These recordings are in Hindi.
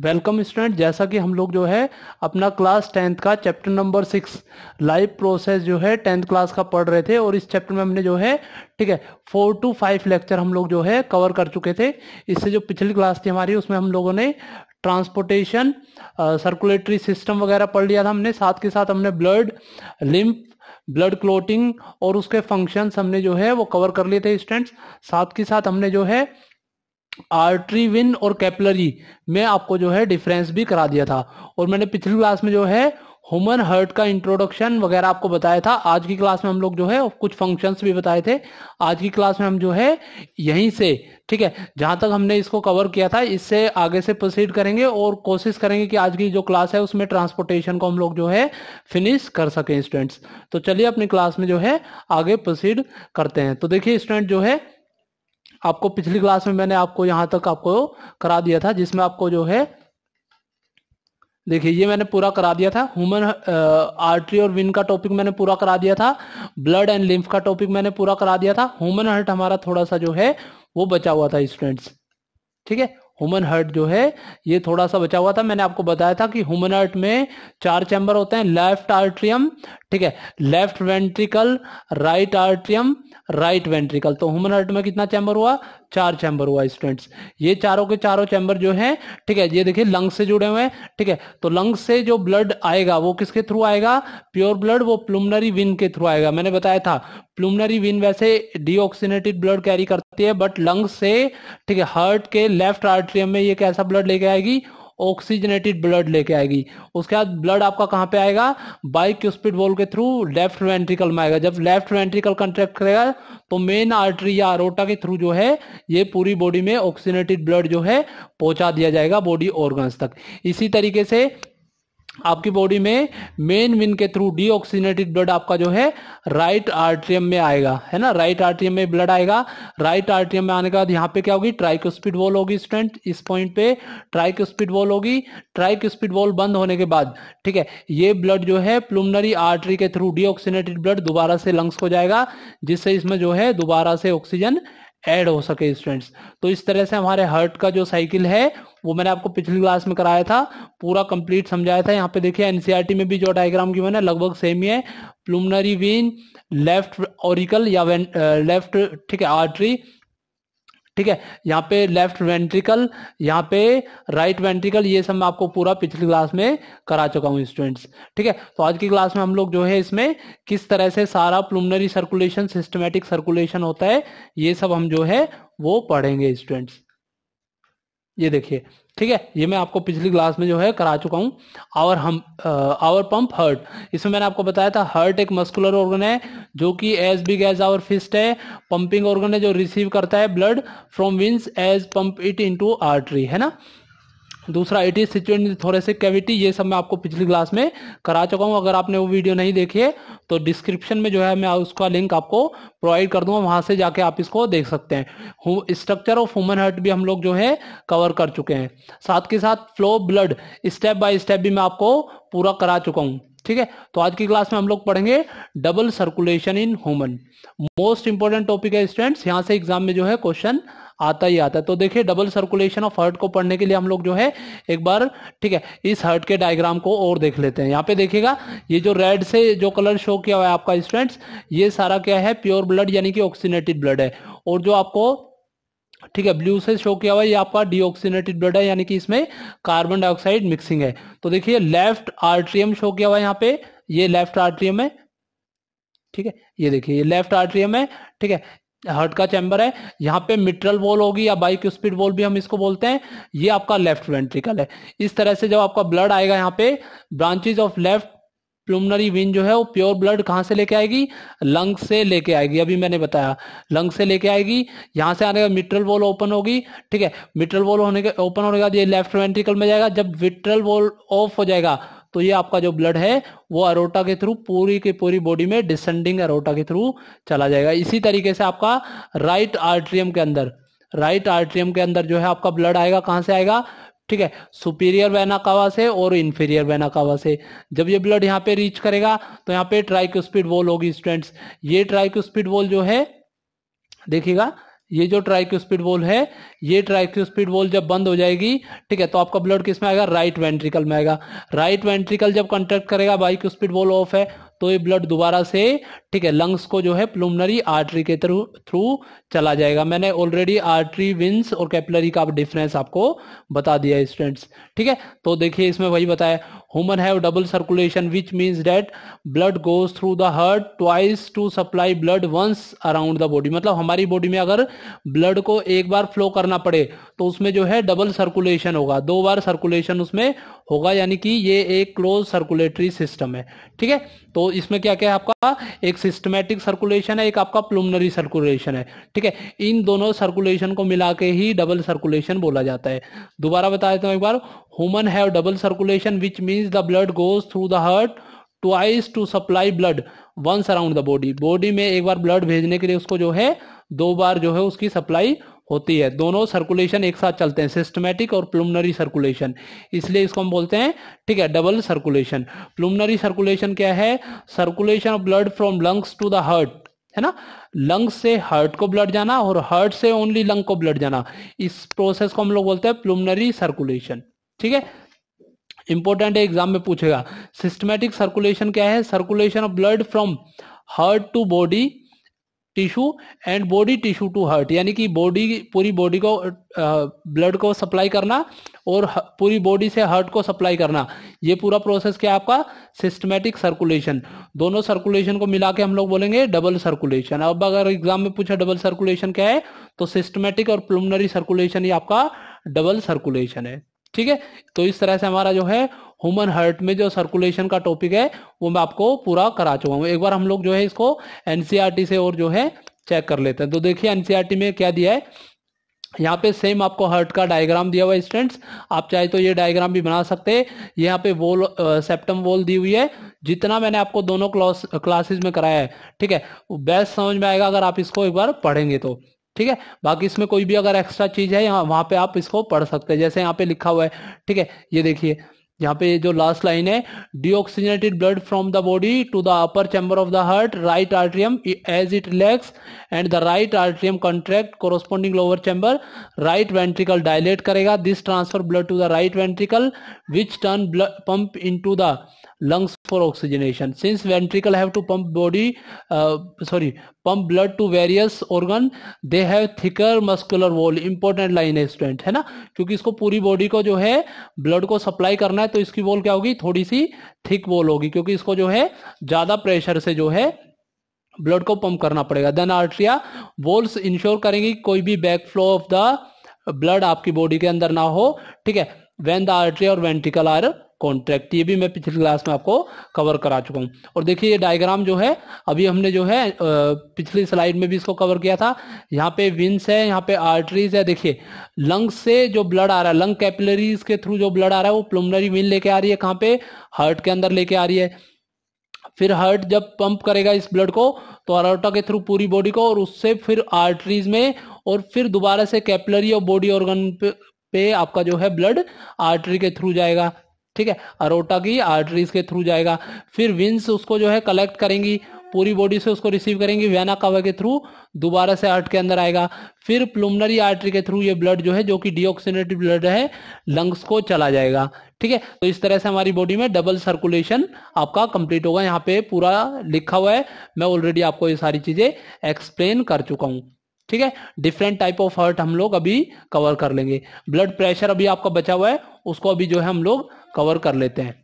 Welcome student. जैसा कि हम लोग जो है अपना क्लास 10th का चैप्टर नंबर 6 लाइव प्रोसेस जो है 10th क्लास का पढ़ रहे थे, और इस चैप्टर में हमने जो है 4 to 5 लेक्चर हम लोग जो है कवर कर चुके थे। इससे जो पिछली क्लास थी हमारी, उसमें हम लोगों ने ट्रांसपोर्टेशन, सर्कुलेटरी सिस्टम वगैरह पढ़ लिया था हमने। साथ के साथ हमने ब्लड, लिम्फ, ब्लड क्लोटिंग और उसके फंक्शंस हमने जो है वो कवर कर लिए थे स्टूडेंट्स। साथ के साथ हमने जो है आर्टरी, विन और कैपिलरी में आपको जो है डिफरेंस भी करा दिया था। और मैंने पिछली क्लास में जो है ह्यूमन हार्ट का इंट्रोडक्शन वगैरह आपको बताया था। आज की क्लास में हम लोग जो है कुछ फंक्शंस भी बताए थे। आज की क्लास में हम जो है यहीं से जहां तक हमने इसको कवर किया था, इससे आगे से प्रोसीड करेंगे और कोशिश करेंगे कि आज की जो क्लास है उसमें ट्रांसपोर्टेशन को हम लोग जो है फिनिश कर सकें स्टूडेंट्स। तो चलिए अपनी क्लास में जो है आगे प्रोसीड करते हैं। तो देखिए स्टूडेंट, जो है आपको पिछली क्लास में मैंने आपको यहां तक आपको करा दिया था, जिसमें आपको जो है देखिए ये मैंने पूरा करा दिया था। ह्यूमन आर्टरी और विन का टॉपिक मैंने पूरा करा दिया था। ब्लड एंड लिम्फ का टॉपिक मैंने पूरा करा दिया था। ह्यूमन हार्ट हमारा थोड़ा सा जो है वो बचा हुआ था स्टूडेंट्स। ठीक है, ह्यूमन हार्ट जो है ये थोड़ा सा बचा हुआ था। मैंने आपको बताया था कि ह्यूमन हार्ट में 4 चैम्बर होते हैं। Left atrium, left ventricle, right atrium, right ventricle. तो ह्यूमन हार्ट में कितना चैम्बर हुआ? 4 चैम्बर हुआ स्टूडेंट्स। ये चारों के चारों चैम्बर जो है ये देखिए लंग्स से जुड़े हुए हैं। तो लंग्स से जो ब्लड आएगा वो किसके थ्रू आएगा? प्योर ब्लड वो प्लुमनरी विन के थ्रू आएगा। मैंने बताया था प्लुमनरी विन वैसे डीऑक्सीनेटेड ब्लड कैरी करती है, बट लंग्स से हार्ट के लेफ्ट आर्ट्रियम में ये कैसा ब्लड लेके आएगी? ऑक्सीजनेटेड ब्लड लेके आएगी। उसके बाद ब्लड आपका कहां पे आएगा? बाइक्यूस्पिड वॉल के थ्रू लेफ्ट वेंट्रिकल में आएगा। जब लेफ्ट वेंट्रिकल कंट्रैक्ट करेगा तो मेन आर्टरी या अरोटा के थ्रू जो है ये पूरी बॉडी में ऑक्सीजनेटेड ब्लड जो है पहुंचा दिया जाएगा बॉडी ऑर्गन्स तक। इसी तरीके से आपकी बॉडी में मेन विन के थ्रू डीऑक्सीनेटेड ब्लड आपका जो है राइट आर्ट्रियम में आएगा, है ना। राइट आर्ट्रियम में ब्लड आएगा। राइट आर्ट्रियम में आने के बाद यहाँ पे क्या होगी? ट्राइक्यूस्पिड वॉल होगी स्टूडेंट। इस पॉइंट पे ट्राइक्यूस्पिड वॉल होगी। ट्राइक्यूस्पिड वॉल बंद होने के बाद ये ब्लड जो है प्लुमनरी आर्टरी के थ्रू डीऑक्सीनेटेड ब्लड दोबारा से लंग्स को जाएगा, जिससे इसमें जो है दोबारा से ऑक्सीजन ऐड हो सके स्टूडेंट्स। तो इस तरह से हमारे हार्ट का जो साइकिल है वो मैंने आपको पिछली क्लास में कराया था, पूरा कंप्लीट समझाया था। यहाँ पे देखिए एनसीईआरटी में भी जो डायग्राम गिवन है लगभग सेम ही है। प्लुमनरी वेन, लेफ्ट ऑरिकल या लेफ्ट आर्टरी, यहाँ पे लेफ्ट वेंट्रिकल, यहाँ पे राइट वेंट्रिकल, ये सब मैं आपको पूरा पिछली क्लास में करा चुका हूँ स्टूडेंट्स। तो आज की क्लास में हम लोग जो है इसमें किस तरह से सारा प्लुमनरी सर्कुलेशन, सिस्टमैटिक सर्कुलेशन होता है, ये सब हम जो है वो पढ़ेंगे स्टूडेंट्स। ये देखिए, ये मैं आपको पिछली क्लास में जो है करा चुका हूँ। आवर पंप हार्ट, इसमें मैंने आपको बताया था हार्ट एक मस्कुलर ऑर्गन है जो कि as big as our fist है। पंपिंग ऑर्गन है जो रिसीव करता है blood from veins as pump it into artery, है ना। दूसरा, it is situated in thoracic cavity, ये सब मैं आपको पिछली क्लास में करा चुका हूं। अगर आपने वो वीडियो नहीं देखी है तो डिस्क्रिप्शन में जो है मैं उसका लिंक आपको प्रोवाइड कर दूंगा, वहां से जाके आप इसको देख सकते हैं। स्ट्रक्चर ऑफ ह्यूमन हार्ट भी हम लोग जो है कवर कर चुके हैं। साथ के साथ flow blood step by step भी मैं आपको पूरा करा चुका हूं। तो आज की क्लास में हम लोग पढ़ेंगे double circulation in human. Most important topic है स्टूडेंट्स, यहां से एग्जाम में जो है क्वेश्चन आता ही आता है। तो देखिए डबल सर्कुलेशन ऑफ हार्ट को पढ़ने के लिए हम लोग जो है एक बार इस हार्ट के डायग्राम को और देख लेते हैं। यहाँ पे देखिएगा ये जो रेड से जो कलर शो किया हुआ है आपका स्टूडेंट्स, ये सारा क्या है? प्योर ब्लड यानी कि ऑक्सीजनेटेड ब्लड है। और जो आपको ब्लू से शो किया हुआ है ये आपका डीऑक्सीनेटेड ब्लड है, यानी कि इसमें कार्बन डाइऑक्साइड मिक्सिंग है। तो देखिए लेफ्ट आर्ट्रियम शो किया हुआ है यहाँ पे, ये लेफ्ट आर्ट्रियम है। ये देखिए ये लेफ्ट आर्ट्रियम है। हार्ट का चैम्बर है। यहाँ पे मिट्रल वॉल होगी या बाइक्यूस्पिड वॉल भी हम इसको बोलते हैं, ये आपका लेफ्ट वेंट्रिकल है। इस तरह से जब आपका ब्लड आएगा यहाँ पे, ब्रांचेज ऑफ लेफ्ट प्लुमनरी वेन जो है वो प्योर ब्लड कहां से लेके आएगी? लंग से लेके आएगी। अभी मैंने बताया लंग से लेके आएगी। यहां से आने का मिट्रल वॉल ओपन होगी। मिट्रल वॉल होने के ओपन होने के बाद ये लेफ्ट वेंट्रिकल में जाएगा। जब मिट्रल वॉल ऑफ हो जाएगा तो ये आपका जो ब्लड है वो अरोटा के थ्रू पूरी की पूरी बॉडी में डिसेंडिंग अरोटा के थ्रू चला जाएगा। इसी तरीके से आपका राइट आर्ट्रियम के अंदर जो है आपका ब्लड आएगा, कहां से आएगा? सुपीरियर वेना कावा से और इंफीरियर वेना कावा से। जब ये ब्लड यहाँ पे रीच करेगा तो यहाँ पे ट्राइक्यूस्पिड वॉल होगी स्टूडेंट्स। ये ट्राइक्यूस्पिड वॉल जो है देखिएगा ये जो ट्राइक्यूस्पिड वॉल है, ये ट्राइक्यूस्पिड वॉल जब बंद हो जाएगी, ठीक है, तो आपका ब्लड किस में आएगा, राइट वेंट्रिकल में आएगा। राइट वेंट्रिकल जब कंट्रैक्ट करेगा, बाइक्यूस्पिड वॉल ऑफ है, तो ये ब्लड दोबारा से, ठीक है, लंग्स को जो है प्लुमनरी आर्टरी के थ्रू चला जाएगा। मैंने ऑलरेडी आर्टरी, विंस और कैपिलरी का डिफरेंस आपको बता दिया है स्टूडेंट्स, ठीक है। तो देखिए इसमें वही बताया, human have double circulation which means that blood goes through the heart twice to supply blood once around the body. मतलब हमारी बॉडी में अगर ब्लड को एक बार फ्लो करना पड़े तो उसमें जो है डबल सर्कुलेशन होगा, 2 बार सर्कुलेशन उसमें होगा, यानी कि ये एक क्लोज सर्कुलेटरी सिस्टम है, ठीक है। तो इसमें क्या क्या है आपका, एक सिस्टमैटिक सर्कुलेशन है, एक आपका प्लुमनरी सर्कुलेशन है, ठीक है। इन दोनों सर्कुलेशन को मिला के ही डबल सर्कुलेशन बोला जाता है। दोबारा बता देता हूं एक बार, human have double circulation which means the blood goes through the heart twice to supply blood once around the body. Body में एक बार ब्लड भेजने के लिए उसको जो है 2 बार जो है उसकी सप्लाई होती है। दोनों सर्कुलेशन एक साथ चलते हैं, सिस्टमैटिक और प्लुमनरी सर्कुलेशन, इसलिए इसको हम बोलते हैं, ठीक है, डबल सर्कुलेशन। प्लुमनरी सर्कुलेशन क्या है, circulation of blood from lungs to the heart, है ना, लंग्स से हार्ट को ब्लड जाना और हार्ट से ओनली लंग को ब्लड जाना, इस प्रोसेस को हम लोग बोलते हैं प्लुमनरी सर्कुलेशन, ठीक है। इंपॉर्टेंट है, एग्जाम में पूछेगा। सिस्टमैटिक सर्कुलेशन क्या है, circulation of blood from heart to body tissue and body tissue to heart, यानी कि बॉडी, पूरी बॉडी को ब्लड को सप्लाई करना और पूरी बॉडी से हार्ट को सप्लाई करना, ये पूरा प्रोसेस क्या है आपका, सिस्टमैटिक सर्कुलेशन। दोनों सर्कुलेशन को मिला के हम लोग बोलेंगे डबल सर्कुलेशन। अब अगर एग्जाम में पूछा डबल सर्कुलेशन क्या है, तो सिस्टमैटिक और प्लुमनरी सर्कुलेशन ही आपका डबल सर्कुलेशन है, ठीक है। तो इस तरह से हमारा जो है ह्यूमन हार्ट में जो सर्कुलेशन का टॉपिक है वो मैं आपको पूरा करा चुका हूँ। एक बार हम लोग जो है इसको एनसीईआरटी से और जो है चेक कर लेते हैं। तो देखिए एनसीईआरटी में क्या दिया है, यहाँ पे सेम आपको हार्ट का डायग्राम दिया हुआ है स्टूडेंट्स, आप चाहे तो ये डायग्राम भी बना सकते हैं। यहाँ पे वॉल, सेप्टम वॉल दी हुई है, जितना मैंने आपको दोनों क्लासेस में कराया है, ठीक है, बेस्ट समझ में आएगा अगर आप इसको एक बार पढ़ेंगे तो, ठीक है। बाकी इसमें कोई भी अगर एक्स्ट्रा चीज है यहाँ वहां पे आप इसको पढ़ सकते हैं, जैसे यहाँ पे लिखा हुआ है, ठीक है, ये देखिए यहाँ पे जो लास्ट लाइन है, deoxygenated blood from the body to the upper chamber of the heart, right atrium as it relax and the right atrium contract corresponding lower chamber, right ventricle dilate करेगा, this transfer blood to the right ventricle which turn pump into the lungs for oxygenation. Since ventricle have to pump pump blood to various organ, they have thicker muscular wall. Important line है स्टूडेंट, है ना, क्योंकि इसको पूरी बॉडी को जो है ब्लड को सप्लाई करना है, तो इसकी वॉल क्या होगी, थोड़ी सी थिक वॉल होगी, क्योंकि इसको जो है ज्यादा प्रेशर से जो है ब्लड को पंप करना पड़ेगा। देन आर्टरिया वॉल्स इंश्योर करेंगी कोई भी back flow of the blood आपकी बॉडी के अंदर ना हो, ठीक है, व्हेन द आर्टरी और वेंट्रिकल आर कॉन्ट्रैक्ट। ये भी मैं पिछली क्लास में आपको कवर करा चुका हूं। और देखिए ये डायग्राम जो है अभी हमने जो है पिछली स्लाइड में भी इसको कवर किया था। यहाँ पे विंस है, यहाँ पे आर्टरीज है। देखिए लंग्स से जो ब्लड आ रहा है, लंग कैपिलरीज के थ्रू जो ब्लड आ रहा है वो प्लुमनरी वेन लेके आ रही है, कहाँ पे, हार्ट के अंदर लेके आ रही है। फिर हार्ट जब पंप करेगा इस ब्लड को तो अरोटा के थ्रू पूरी बॉडी को, और उससे फिर आर्टरीज में, और फिर दोबारा से कैपिलरी और बॉडी ऑर्गन पे आपका जो है ब्लड आर्टरी के थ्रू जाएगा, ठीक है, अरोटा की आर्टरीज के थ्रू जाएगा। फिर विंस उसको जो है कलेक्ट करेंगी, पूरी बॉडी से उसको रिसीव करेंगी, वेना कावा के थ्रू दोबारा से हार्ट के अंदर आएगा। फिर प्लुमनरी आर्टरी के थ्रू ये ब्लड जो है, जो कि डीऑक्सीजनेटेड ब्लड है, लंग्स को चला जाएगा, ठीक है। तो इस तरह से हमारी बॉडी में डबल सर्कुलेशन आपका कंप्लीट होगा। यहाँ पे पूरा लिखा हुआ है, मैं ऑलरेडी आपको ये सारी चीजें एक्सप्लेन कर चुका हूँ, ठीक है। डिफरेंट टाइप ऑफ हार्ट हम लोग अभी कवर कर लेंगे। ब्लड प्रेशर अभी आपका बचा हुआ है, उसको अभी जो है हम लोग कवर कर लेते हैं।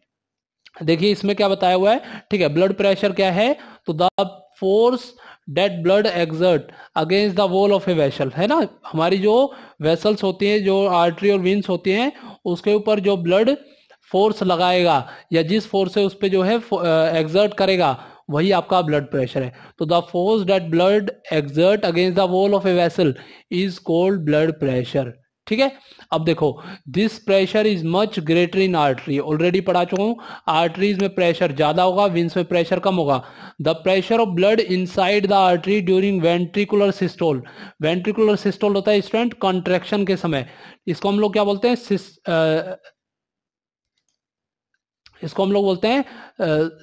देखिए इसमें क्या बताया हुआ है, ठीक है, ब्लड प्रेशर क्या है, तो the force that blood exert against the wall of a vessel, है ना, हमारी जो वेसल्स होती हैं, जो आर्टरी और वेन्स होती हैं, उसके ऊपर जो ब्लड फोर्स लगाएगा या जिस फोर्स से उस पर जो है एक्सर्ट करेगा, वही आपका ब्लड प्रेशर है। तो the force that blood exert against the wall of a vessel is called blood pressure, ठीक है। अब देखो this pressure is much greater in artery, already पढ़ा चुका हूं, आर्टरीज में प्रेशर ज्यादा होगा, विंस में प्रेशर कम होगा। The pressure of blood inside the artery during ventricular systole, ventricular systole होता है स्टूडेंट कॉन्ट्रैक्शन के समय, इसको हम लोग क्या बोलते हैं, इसको हम लोग बोलते हैं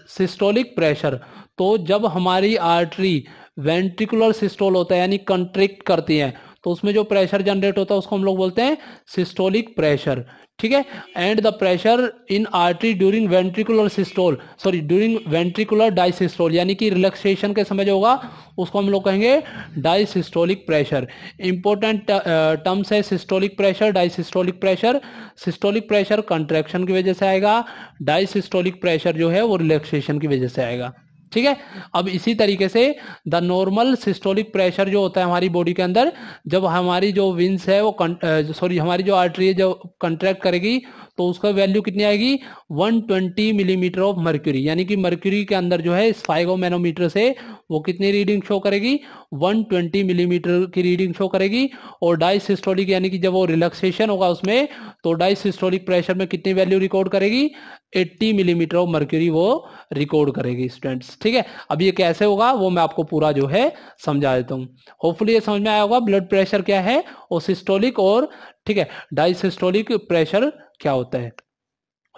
सिस्टोलिक प्रेशर। तो जब हमारी आर्टरी वेंट्रिकुलर सिस्टोल होता है यानी कंट्रिक्ट करती है, तो उसमें जो प्रेशर जनरेट होता है उसको हम लोग बोलते हैं सिस्टोलिक प्रेशर, ठीक है। And the pressure in artery during ventricular systole, sorry during ventricular diastole, यानी कि रिलैक्सेशन के समय जो होगा उसको हम लोग कहेंगे डायसिस्टोलिक प्रेशर। इंपॉर्टेंट टर्म्स है systolic pressure, diastolic pressure. Systolic pressure contraction की वजह से आएगा, डायसिस्टोलिक प्रेशर जो है वो रिलैक्सेशन की वजह से आएगा, ठीक है। अब इसी तरीके से द नॉर्मल सिस्टोलिक प्रेशर जो होता है हमारी बॉडी के अंदर, जब हमारी जो विंस है वो सॉरी हमारी जो आर्टरी है जो कंट्रैक्ट करेगी तो उसका वैल्यू कितनी आएगी 120 मिलीमीटर ऑफ मर्क्यूरी, यानी कि मर्क्यूरी के अंदर जो है स्फाइगोमैनोमीटर से वो कितनी रीडिंग शो करेगी 120 मिलीमीटर की रीडिंग शो करेगी। और डायसिस्टोलिक यानी कि जब वो रिलैक्सेशन होगा उसमें तो डायसिस्टोलिक प्रेशर में कितनी वैल्यू रिकॉर्ड करेगी 80 मिलीमीटर ऑफ मर्क्यूरी वो रिकॉर्ड करेगी स्टूडेंट्स, ठीक है। अब ये कैसे होगा वो मैं आपको पूरा जो है समझा देता हूँ। होपफुली ये समझ में आया होगा ब्लड प्रेशर क्या है और सिस्टोलिक और ठीक है डायसिस्टोलिक प्रेशर क्या होता है।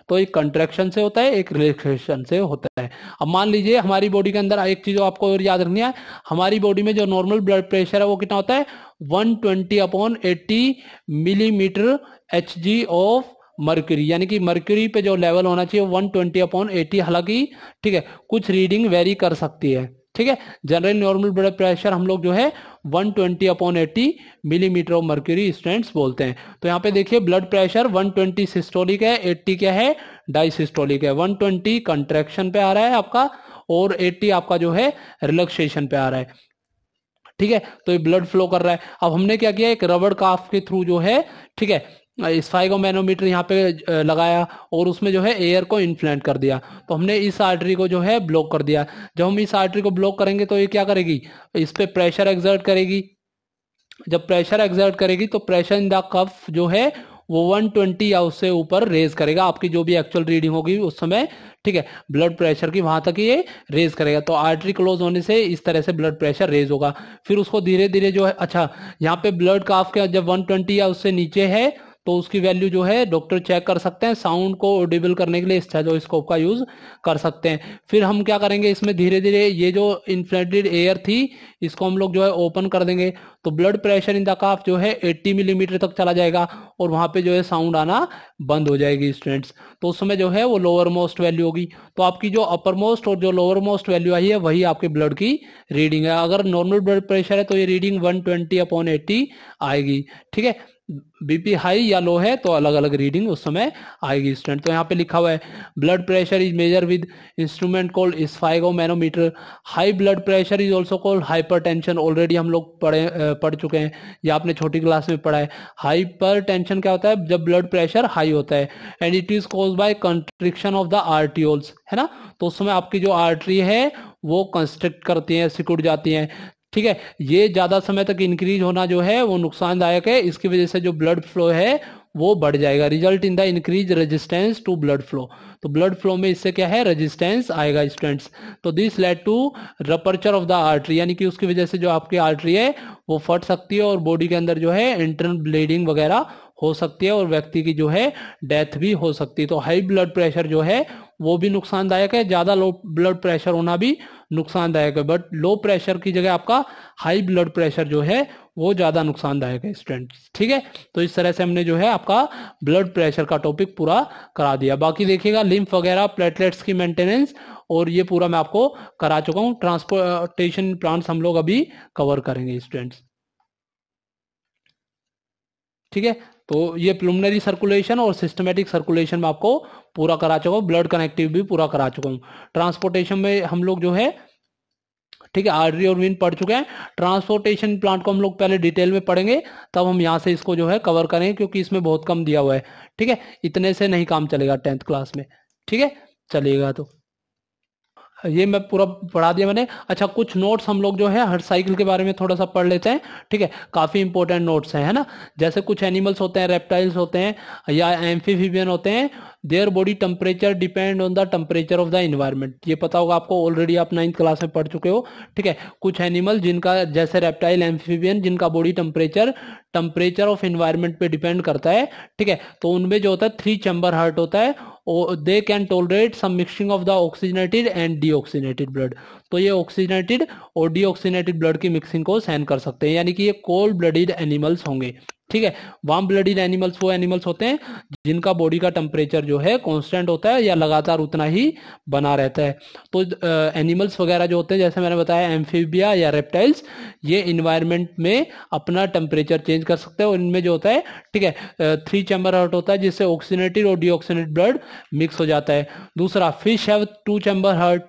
तो एक कंट्रैक्शन से होता है, एक रिलैक्सेशन से होता है। अब मान लीजिए हमारी बॉडी के अंदर एक चीज आपको और याद रखनी है, हमारी बॉडी में जो नॉर्मल ब्लड प्रेशर है वो कितना होता है 120/80 मिलीमीटर Hg ऑफ मर्क्यूरी, यानी कि मर्क्यूरी पे जो लेवल होना चाहिए 120/80, हालांकि ठीक है कुछ रीडिंग वेरी कर सकती है, ठीक है। जनरल नॉर्मल ब्लड प्रेशर हम लोग जो है 120/80 मिलीमीटर ऑफ मर्क्यूरी स्टूडेंट्स बोलते हैं। तो यहाँ पे देखिए ब्लड प्रेशर 120 सिस्टोलिक है, 80 क्या है डायसिस्टोलिक है। 120 कंट्रैक्शन पे आ रहा है आपका और 80 आपका जो है रिलैक्सेशन पे आ रहा है, ठीक है। तो ये ब्लड फ्लो कर रहा है। अब हमने क्या किया एक रबड़ काफ के थ्रू जो है ठीक है स्फाइगोमैनोमीटर यहाँ पे लगाया और उसमें जो है एयर को इन्फ्लेंट कर दिया, तो हमने इस आर्टरी को जो है ब्लॉक कर दिया। जब हम इस आर्टरी को ब्लॉक करेंगे तो ये क्या करेगी इस पे प्रेशर एक्सर्ट करेगी। जब प्रेशर एक्सर्ट करेगी तो प्रेशर इन द कफ जो है वो 120 या उससे ऊपर रेज करेगा, आपकी जो भी एक्चुअल रीडिंग होगी उस समय, ठीक है ब्लड प्रेशर की वहां तक ये रेज करेगा। तो आर्टरी क्लोज होने से इस तरह से ब्लड प्रेशर रेज होगा। फिर उसको धीरे धीरे जो है अच्छा यहाँ पे ब्लड काफ के जब 120 या उससे नीचे है तो उसकी वैल्यू जो है डॉक्टर चेक कर सकते हैं, साउंड को ऑडिबल करने के लिए स्टेथोस्कोप का यूज कर सकते हैं। फिर हम क्या करेंगे इसमें धीरे धीरे ये जो इन्फ्लेटेड एयर थी इसको हम लोग जो है ओपन कर देंगे, तो ब्लड प्रेशर इन द काफ जो है 80 मिलीमीटर तक चला जाएगा और वहां पे जो है साउंड आना बंद हो जाएगी स्टूडेंट्स। तो उस समय जो है वो लोअर मोस्ट वैल्यू होगी। तो आपकी जो अपर मोस्ट और जो लोअर मोस्ट वैल्यू आई है वही आपके ब्लड की रीडिंग है। अगर नॉर्मल ब्लड प्रेशर है तो ये रीडिंग 120/80 आएगी, ठीक है। बीपी हाई या लो है तो अलग अलग रीडिंग उस समय आएगी स्टूडेंट। तो यहाँ पे लिखा हुआ है blood pressure is measure with instrument called sphygmomanometer. High blood pressure is also called hypertension, already हम लोग पढ़ चुके हैं, या आपने छोटी क्लास में पढ़ा है। हाइपरटेंशन क्या होता है जब ब्लड प्रेशर हाई होता है, and it is caused by constriction of the arterioles, है ना। तो उस समय आपकी जो आर्टरी है वो कंस्ट्रिक्ट करती है, सिकुड़ जाती है, ठीक है। ये ज्यादा समय तक इंक्रीज होना जो है वो नुकसानदायक है, इसकी वजह से जो ब्लड फ्लो है वो बढ़ जाएगा। Result in the increase resistance to blood flow, तो ब्लड फ्लो में इससे क्या है रेजिस्टेंस आएगा स्टूडेंट्स। तो this lead to rupture of the artery, यानी कि उसकी वजह से जो आपकी आर्टरी है वो फट सकती है और बॉडी के अंदर जो है इंटरनल ब्लीडिंग वगैरह हो सकती है और व्यक्ति की जो है डेथ भी हो सकती है। तो हाई ब्लड प्रेशर जो है वो भी नुकसानदायक है, ज्यादा लो ब्लड प्रेशर होना भी नुकसानदायक है, बट लो प्रेशर की जगह आपका हाई ब्लड प्रेशर जो है वो ज्यादा नुकसानदायक है स्टूडेंट्स, ठीक है। तो इस तरह से हमने जो है आपका ब्लड प्रेशर का टॉपिक पूरा करा दिया। बाकी देखिएगा लिम्फ वगैरह प्लेटलेट्स की मेंटेनेंस और ये पूरा मैं आपको करा चुका हूँ। ट्रांसपोर्टेशन प्लांट्स हम लोग अभी कवर करेंगे स्टूडेंट्स, ठीक है। तो ये प्लुमिनरी सर्कुलेशन और सिस्टमेटिक सर्कुलेशन में आपको पूरा करा चुका हूँ, ब्लड कनेक्टिव भी पूरा करा चुका हूँ। ट्रांसपोर्टेशन में हम लोग जो है ठीक है आर्टरी और वेन पढ़ चुके हैं। ट्रांसपोर्टेशन प्लांट को हम लोग पहले डिटेल में पढ़ेंगे, तब हम यहाँ से इसको जो है कवर करेंगे क्योंकि इसमें बहुत कम दिया हुआ है, ठीक है। इतने से नहीं काम चलेगा 10th क्लास में, ठीक है। चलिएगा तो ये मैं पूरा पढ़ा दिया मैंने। अच्छा कुछ नोट्स हम लोग जो है हर साइकिल के बारे में थोड़ा सा पढ़ लेते हैं, ठीक है। काफी इंपॉर्टेंट नोट्स हैं, है ना। जैसे कुछ एनिमल्स होते हैं, रेप्टाइल्स होते हैं या एम्फीबियन होते हैं, their body temperature depend on the temperature of the environment. ये पता होगा आपको, ऑलरेडी आप 9th क्लास में पढ़ चुके हो। ठीक है, कुछ एनिमल जिनका, जैसे रेप्टाइल, एम्फीबियन, जिनका बॉडी टेम्परेचर ऑफ इन्वायरमेंट पे डिपेंड करता है। ठीक है, तो उनमें जो होता है 3 चैम्बर हार्ट होता है, they can tolerate some mixing of the oxygenated and deoxygenated blood. तो ये ऑक्सीजनेटेड और डीऑक्सीजनेटेड ब्लड की मिक्सिंग को सहन कर सकते हैं, यानी कि ये कोल्ड ब्लडेड एनिमल्स होंगे। ठीक है, वार्म ब्लडेड एनिमल्स वो एनिमल्स होते हैं जिनका बॉडी का टेम्परेचर जो है कांस्टेंट होता है या लगातार उतना ही बना रहता है। तो एनिमल्स वगैरह जो होते हैं, जैसे मैंने बताया एम्फीबिया या रेप्टाइल्स, ये इन्वायरमेंट में अपना टेम्परेचर चेंज कर सकते हैं, और इनमें जो होता है, ठीक है, 3 चैम्बर हार्ट होता है जिससे ऑक्सीजनेटेड और डीऑक्सीजनेटेड ब्लड मिक्स हो जाता है। दूसरा, fish have 2 chamber heart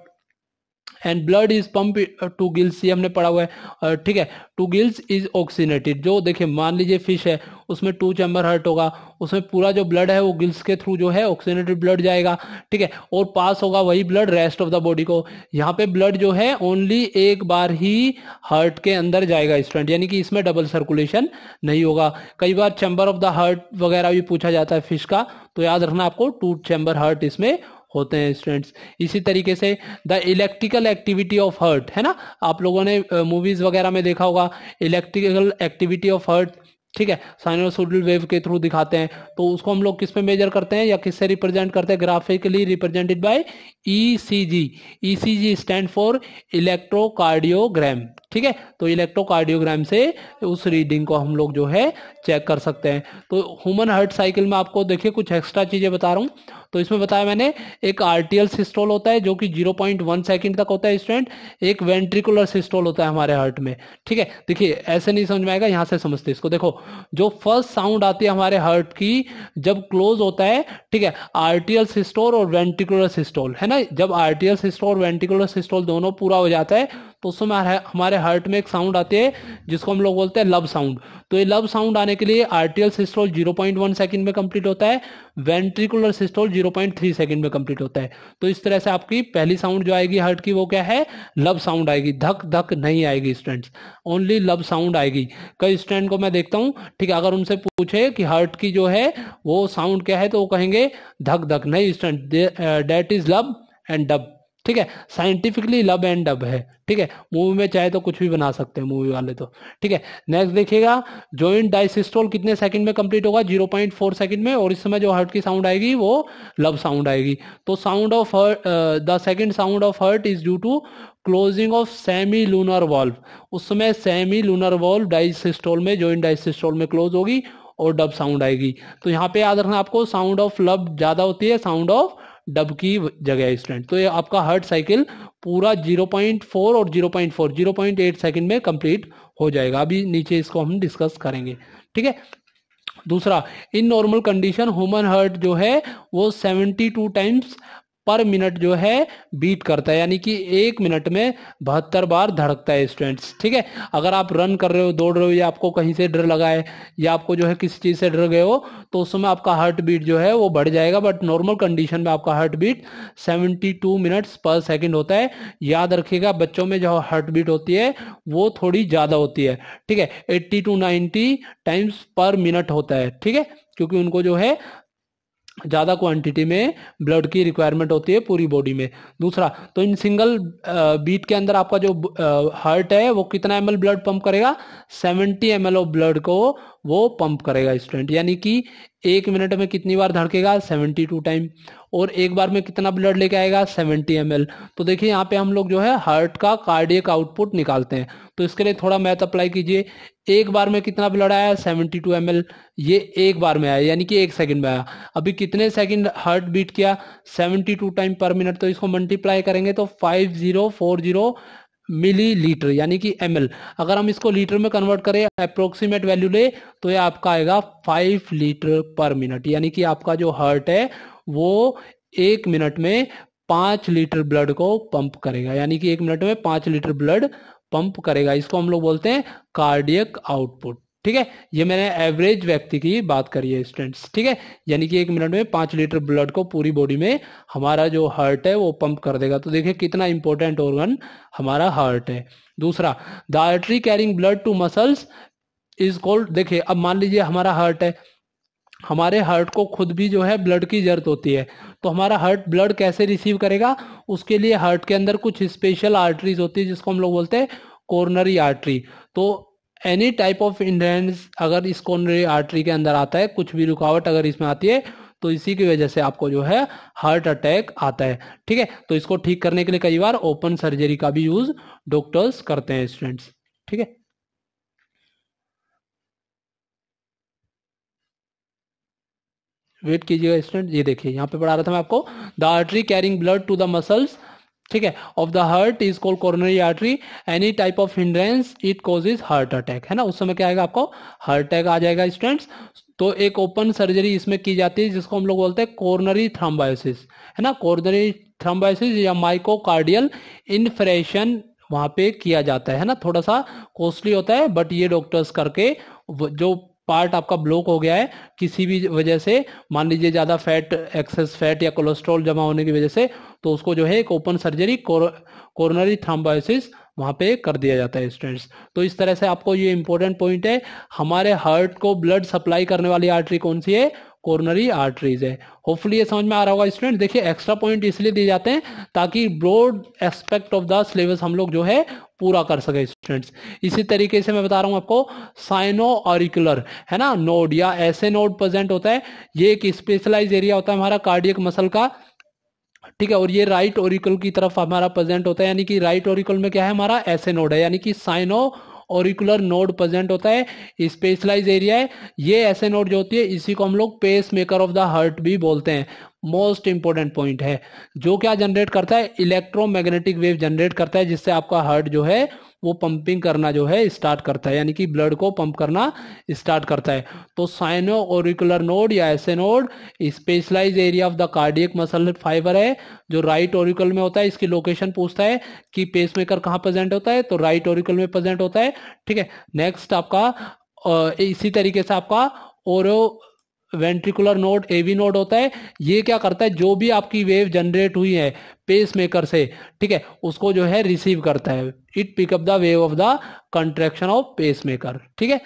and blood is pump to gills, ये हमने पढ़ा हुआ है। ठीक है, टू गिल्स इज ऑक्सीजनेटेड। जो देखिए, मान लीजिए फिश है, उसमें 2 चैम्बर हार्ट होगा, उसमें पूरा जो ब्लड है वो गिल्स के थ्रू जो है ऑक्सीजनेटेड ब्लड जाएगा। ठीक है, और पास होगा वही blood rest of the body को। यहाँ पे ब्लड जो है ओनली एक बार ही हार्ट के अंदर जाएगा स्टूडेंट, यानी कि इसमें डबल सर्कुलेशन नहीं होगा। कई बार चैम्बर ऑफ द हार्ट वगैरह भी पूछा जाता है फिश का, तो याद रखना आपको 2 चैम्बर हार्ट इसमें होते हैं स्टूडेंट्स। इसी तरीके से the electrical activity of heart, है ना, आप लोगों ने मूवीज वगैरह में देखा होगा इलेक्ट्रिकल एक्टिविटी ऑफ हार्ट। ठीक है, साइनोसोइडल वेव के थ्रू दिखाते हैं, तो उसको हम लोग किस पे मेजर करते हैं या किससे रिप्रेजेंट करते हैं? Graphically represented by ECG. ECG stand for electrocardiogram. ठीक है, तो इलेक्ट्रोकार्डियोग्राम से उस रीडिंग को हम लोग जो है चेक कर सकते हैं। तो ह्यूमन हार्ट साइकिल में आपको देखिए कुछ एक्स्ट्रा चीजें बता रहा हूँ। तो इसमें बताया मैंने, एक आर्टियल सिस्टोल होता है जो कि 0.1 सेकंड तक होता है स्टूडेंट। एक वेंट्रिकुलर सिस्टोल होता है हमारे हार्ट में। ठीक है, देखिए ऐसे नहीं समझ में आएगा, यहाँ से समझते इसको। देखो, जो फर्स्ट साउंड आती है हमारे हार्ट की जब क्लोज होता है, ठीक है, आर्टियल सिस्टोल और वेंट्रिकुलर सिस्टोल, है ना, जब आर्टियल सिस्टोल और वेंट्रिकुलर सिस्टोल दोनों पूरा हो जाता है तो उस समय हमारे हार्ट में एक साउंड आती है जिसको हम लोग बोलते हैं लब साउंड। तो ये लब साउंड आने के लिए आर्टियल सिस्टोल 0.1 सेकंड में कंप्लीट होता है, वेंट्रिकुलर सिस्टोल 0.3 सेकंड में कंप्लीट होता है। तो इस तरह से आपकी पहली साउंड जो आएगी हार्ट की वो क्या है? लब साउंड आएगी, धक धक नहीं आएगी स्टूडेंट्स, ओनली लब साउंड आएगी। कई स्टूडेंट को मैं देखता हूँ, ठीक है, अगर उनसे पूछे कि हार्ट की जो है वो साउंड क्या है तो वो कहेंगे धक धक। नहीं स्टूडेंट, दैट इज लब एंड डब। ठीक है, साइंटिफिकली लब एंड डब है। ठीक है, मूवी में चाहे तो कुछ भी बना सकते हैं मूवी वाले तो। ठीक है, नेक्स्ट देखिएगा, जॉइंट डायसिस्टोल कितने सेकंड में कंप्लीट होगा? 0.4 सेकंड में, और इस समय जो हार्ट की साउंड आएगी वो लब साउंड आएगी। तो sound of heart, the second sound of heart is due to closing of semi lunar valve. उस समय सेमी लूनर वॉल्व डायसिस्टोल में, जॉइंट डायसिस्टोल में क्लोज होगी और डब साउंड आएगी। तो यहाँ पे याद रखना आपको, साउंड ऑफ लब ज्यादा होती है साउंड ऑफ डब की जगह स्टूडेंट। तो ये आपका हार्ट साइकिल पूरा 0.4 और 0.8 सेकंड में कंप्लीट हो जाएगा। अभी नीचे इसको हम डिस्कस करेंगे। ठीक है, दूसरा, in normal condition human heart जो है वो 72 टाइम्स पर मिनट जो है बीट करता है, यानी कि 1 मिनट में 72 बार धड़कता है स्टूडेंट्स। ठीक है, अगर आप रन कर रहे हो, दौड़ रहे हो, या आपको कहीं से डर लगा है या आपको जो है किसी चीज से डर गए हो, तो उस समय आपका हार्ट बीट जो है वो बढ़ जाएगा। बट नॉर्मल कंडीशन में आपका हार्ट बीट 72 मिनट्स पर सेकंड होता है। याद रखिएगा, बच्चों में जो हार्ट बीट होती है वो थोड़ी ज्यादा होती है। ठीक है, 80 to 90 टाइम्स पर मिनट होता है। ठीक है, क्योंकि उनको जो है ज्यादा क्वांटिटी में ब्लड की रिक्वायरमेंट होती है पूरी बॉडी में। दूसरा, तो इन सिंगल बीट के अंदर आपका जो हार्ट है वो कितना ml ब्लड पंप करेगा? 70 ml ऑफ ब्लड को वो पंप करेगा स्टूडेंट, यानी कि 1 मिनट में कितनी बार धड़केगा? 72 टाइम। और एक बार में कितना ब्लड लेके आएगा? 70 ml। तो देखिए यहाँ पे हम लोग जो है हार्ट का कार्डियक आउटपुट निकालते हैं, तो इसके लिए थोड़ा मैथ अप्लाई कीजिए। एक बार में कितना ब्लड आया? 72 ml। ये एक बार में आया, यानी कि 1 सेकंड में आया। अभी कितने सेकंड हार्ट बीट किया? 72 टाइम पर मिनट। तो इसको मल्टीप्लाई करेंगे तो 5040 मिलीलीटर, यानी कि ml। अगर हम इसको लीटर में कन्वर्ट करें, अप्रोक्सीमेट वैल्यू ले, तो ये आपका आएगा 5 लीटर पर मिनट, यानी कि आपका जो हार्ट है वो 1 मिनट में 5 लीटर ब्लड को पंप करेगा, यानी कि 1 मिनट में 5 लीटर ब्लड पंप करेगा। इसको हम लोग बोलते हैं कार्डियक आउटपुट। ठीक है, ये मैंने एवरेज व्यक्ति की बात करी है स्टूडेंट्स। ठीक है, यानी कि 1 मिनट में 5 लीटर ब्लड को पूरी बॉडी में हमारा जो हार्ट है वो पंप कर देगा। तो देखिए कितना इंपॉर्टेंट ऑर्गन हमारा हार्ट है। दूसरा, the artery carrying blood to muscles is called. देखिए अब मान लीजिए हमारा हार्ट है, हमारे हार्ट को खुद भी जो है ब्लड की जरूरत होती है। तो हमारा हार्ट ब्लड कैसे रिसीव करेगा, उसके लिए हार्ट के अंदर कुछ स्पेशल आर्टरीज होती है जिसको हम लोग बोलते हैं कोरोनरी आर्टरी। तो एनी टाइप ऑफ हिंड्रेंस अगर इस कोरोनरी आर्टरी के अंदर आता है, कुछ भी रुकावट अगर इसमें आती है, तो इसी की वजह से आपको जो है हार्ट अटैक आता है। ठीक है, तो इसको ठीक करने के लिए कई बार ओपन सर्जरी का भी यूज डॉक्टर्स करते हैं स्टूडेंट्स। ठीक है, वेट कीजिएगा स्टूडेंट। ये देखिए यहाँ पे पढ़ा रहा था मैं आपको, the artery carrying blood to the muscles, ठीक है, of the heart is called coronary artery. Any type of hindrance it causes heart attack, है ना। उस समय क्या आएगा, आपको हार्ट अटैक आ जाएगा स्टूडेंट्स। तो एक ओपन सर्जरी इसमें की जाती है जिसको हम लोग बोलते हैं कोरोनरी थ्रोम्बोसिस, है ना। कोरोनरी थ्रोम्बोसिस या माइकोकार्डियल इन्फ्रेक्शन वहां पे किया जाता है ना। थोड़ा सा कॉस्टली होता है, बट ये डॉक्टर्स करके जो पार्ट आपका ब्लॉक हो गया है किसी भी वजह से, मान लीजिए ज़्यादा फैट, एक्सेस फैट या कोलेस्ट्रॉल जमा होने की वजह से, तो उसको जो है एक ओपन सर्जरी कोरोनरी थ्रोम्बोसिस वहाँ पे कर दिया जाता है स्टूडेंट्स। तो इस तरह से आपको ये इंपॉर्टेंट पॉइंट है, हमारे हार्ट को ब्लड सप्लाई करने वाली आर्टरी कौन सी है, कोरोनरी आर्टरीज है। होपफुली ये समझ में आ रहा होगा स्टूडेंट। देखिए एक्स्ट्रा पॉइंट इसलिए दिए जाते हैं ताकि broad aspect of the syllabus हम लोग जो है पूरा कर सके स्टूडेंट्स। इसी तरीके से मैं बता रहा हूं आपको, साइनो ऑरिकुलर, है ना, नोड या ऐसे नोड प्रेजेंट होता है। ये एक स्पेशलाइज एरिया होता है हमारा कार्डियक मसल का, ठीक है, और ये राइट ओरिकल की तरफ हमारा प्रेजेंट होता है, यानी कि राइट ओरिकल में क्या है, हमारा ऐसे नोड है, यानी कि साइनो ऑरिकुलर नोड प्रेजेंट होता है। स्पेशलाइज एरिया है ये ऐसे नोड जो होती है, इसी को हम लोग pacemaker of the heart भी बोलते हैं। मोस्ट इंपॉर्टेंट पॉइंट है, जो क्या जनरेट करता है, इलेक्ट्रोमैग्नेटिक वेव जनरेट करता है, जिससे आपका हार्ट जो है वो पंपिंग करना जो है स्टार्ट करता है, यानी कि ब्लड को पंप करना स्टार्ट करता है। तो साइनो ऑरिकुलर नोड या ऐसे node specialise area of the cardiac muscle fibre है, जो राइट ऑरिकल में होता है। इसकी लोकेशन पूछता है कि पेसमेकर कहाँ प्रेजेंट होता है, तो राइट ऑरिकल में प्रेजेंट होता है। ठीक है, नेक्स्ट आपका इसी तरीके से आपका ओरो वेंट्रिकुलर नोड एवी नोड होता है। ये क्या करता है, जो भी आपकी वेव जनरेट हुई है पेस मेकर से, ठीक है, उसको जो है रिसीव करता है। It pick up the wave of the contraction of pacemaker. ठीक है,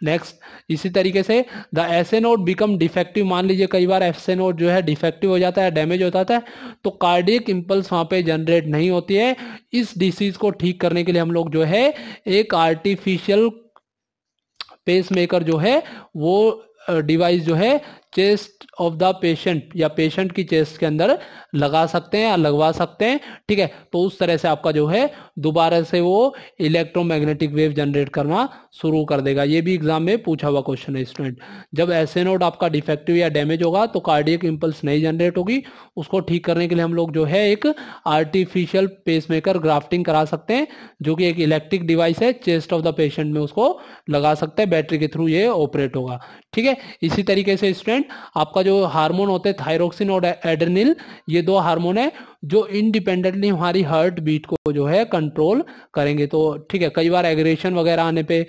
नेक्स्ट इसी तरीके से द ऐसे नोड बिकम डिफेक्टिव। मान लीजिए कई बार ऐसे नोड जो है डिफेक्टिव हो जाता है, डैमेज हो जाता है, तो कार्डियक इंपल्स वहां पे जनरेट नहीं होती है। इस डिसीज को ठीक करने के लिए हम लोग जो है एक आर्टिफिशियल पेस मेकर जो है वो डिवाइस जो है चेस्ट ऑफ द पेशेंट या पेशेंट की चेस्ट के अंदर लगा सकते हैं या लगवा सकते हैं। ठीक है, तो उस तरह से आपका जो है दोबारा से वो इलेक्ट्रोमैग्नेटिक वेव जनरेट करना शुरू कर देगा। ये भी एग्जाम में पूछा हुआ क्वेश्चन है स्टूडेंट। जब ऐसे नोड आपका डिफेक्टिव या डैमेज होगा तो कार्डियक इंपल्स नहीं जनरेट होगी, उसको ठीक करने के लिए हम लोग जो है एक आर्टिफिशियल पेसमेकर ग्राफ्टिंग करा सकते हैं, जो कि एक इलेक्ट्रिक डिवाइस है, चेस्ट ऑफ द पेशेंट में उसको लगा सकते हैं, बैटरी के थ्रू ये ऑपरेट होगा। ठीक है, इसी तरीके से स्टूडेंट आपका जो हार्मोन होते हैं थायरोक्सिन और एड्रेनल, ये दो हार्मोन है जो इंडिपेंडेंटली हमारी हार्ट बीट को जो है कंट्रोल करेंगे। तो ठीक है, कई बार एग्रेशन वगैरह आने पे,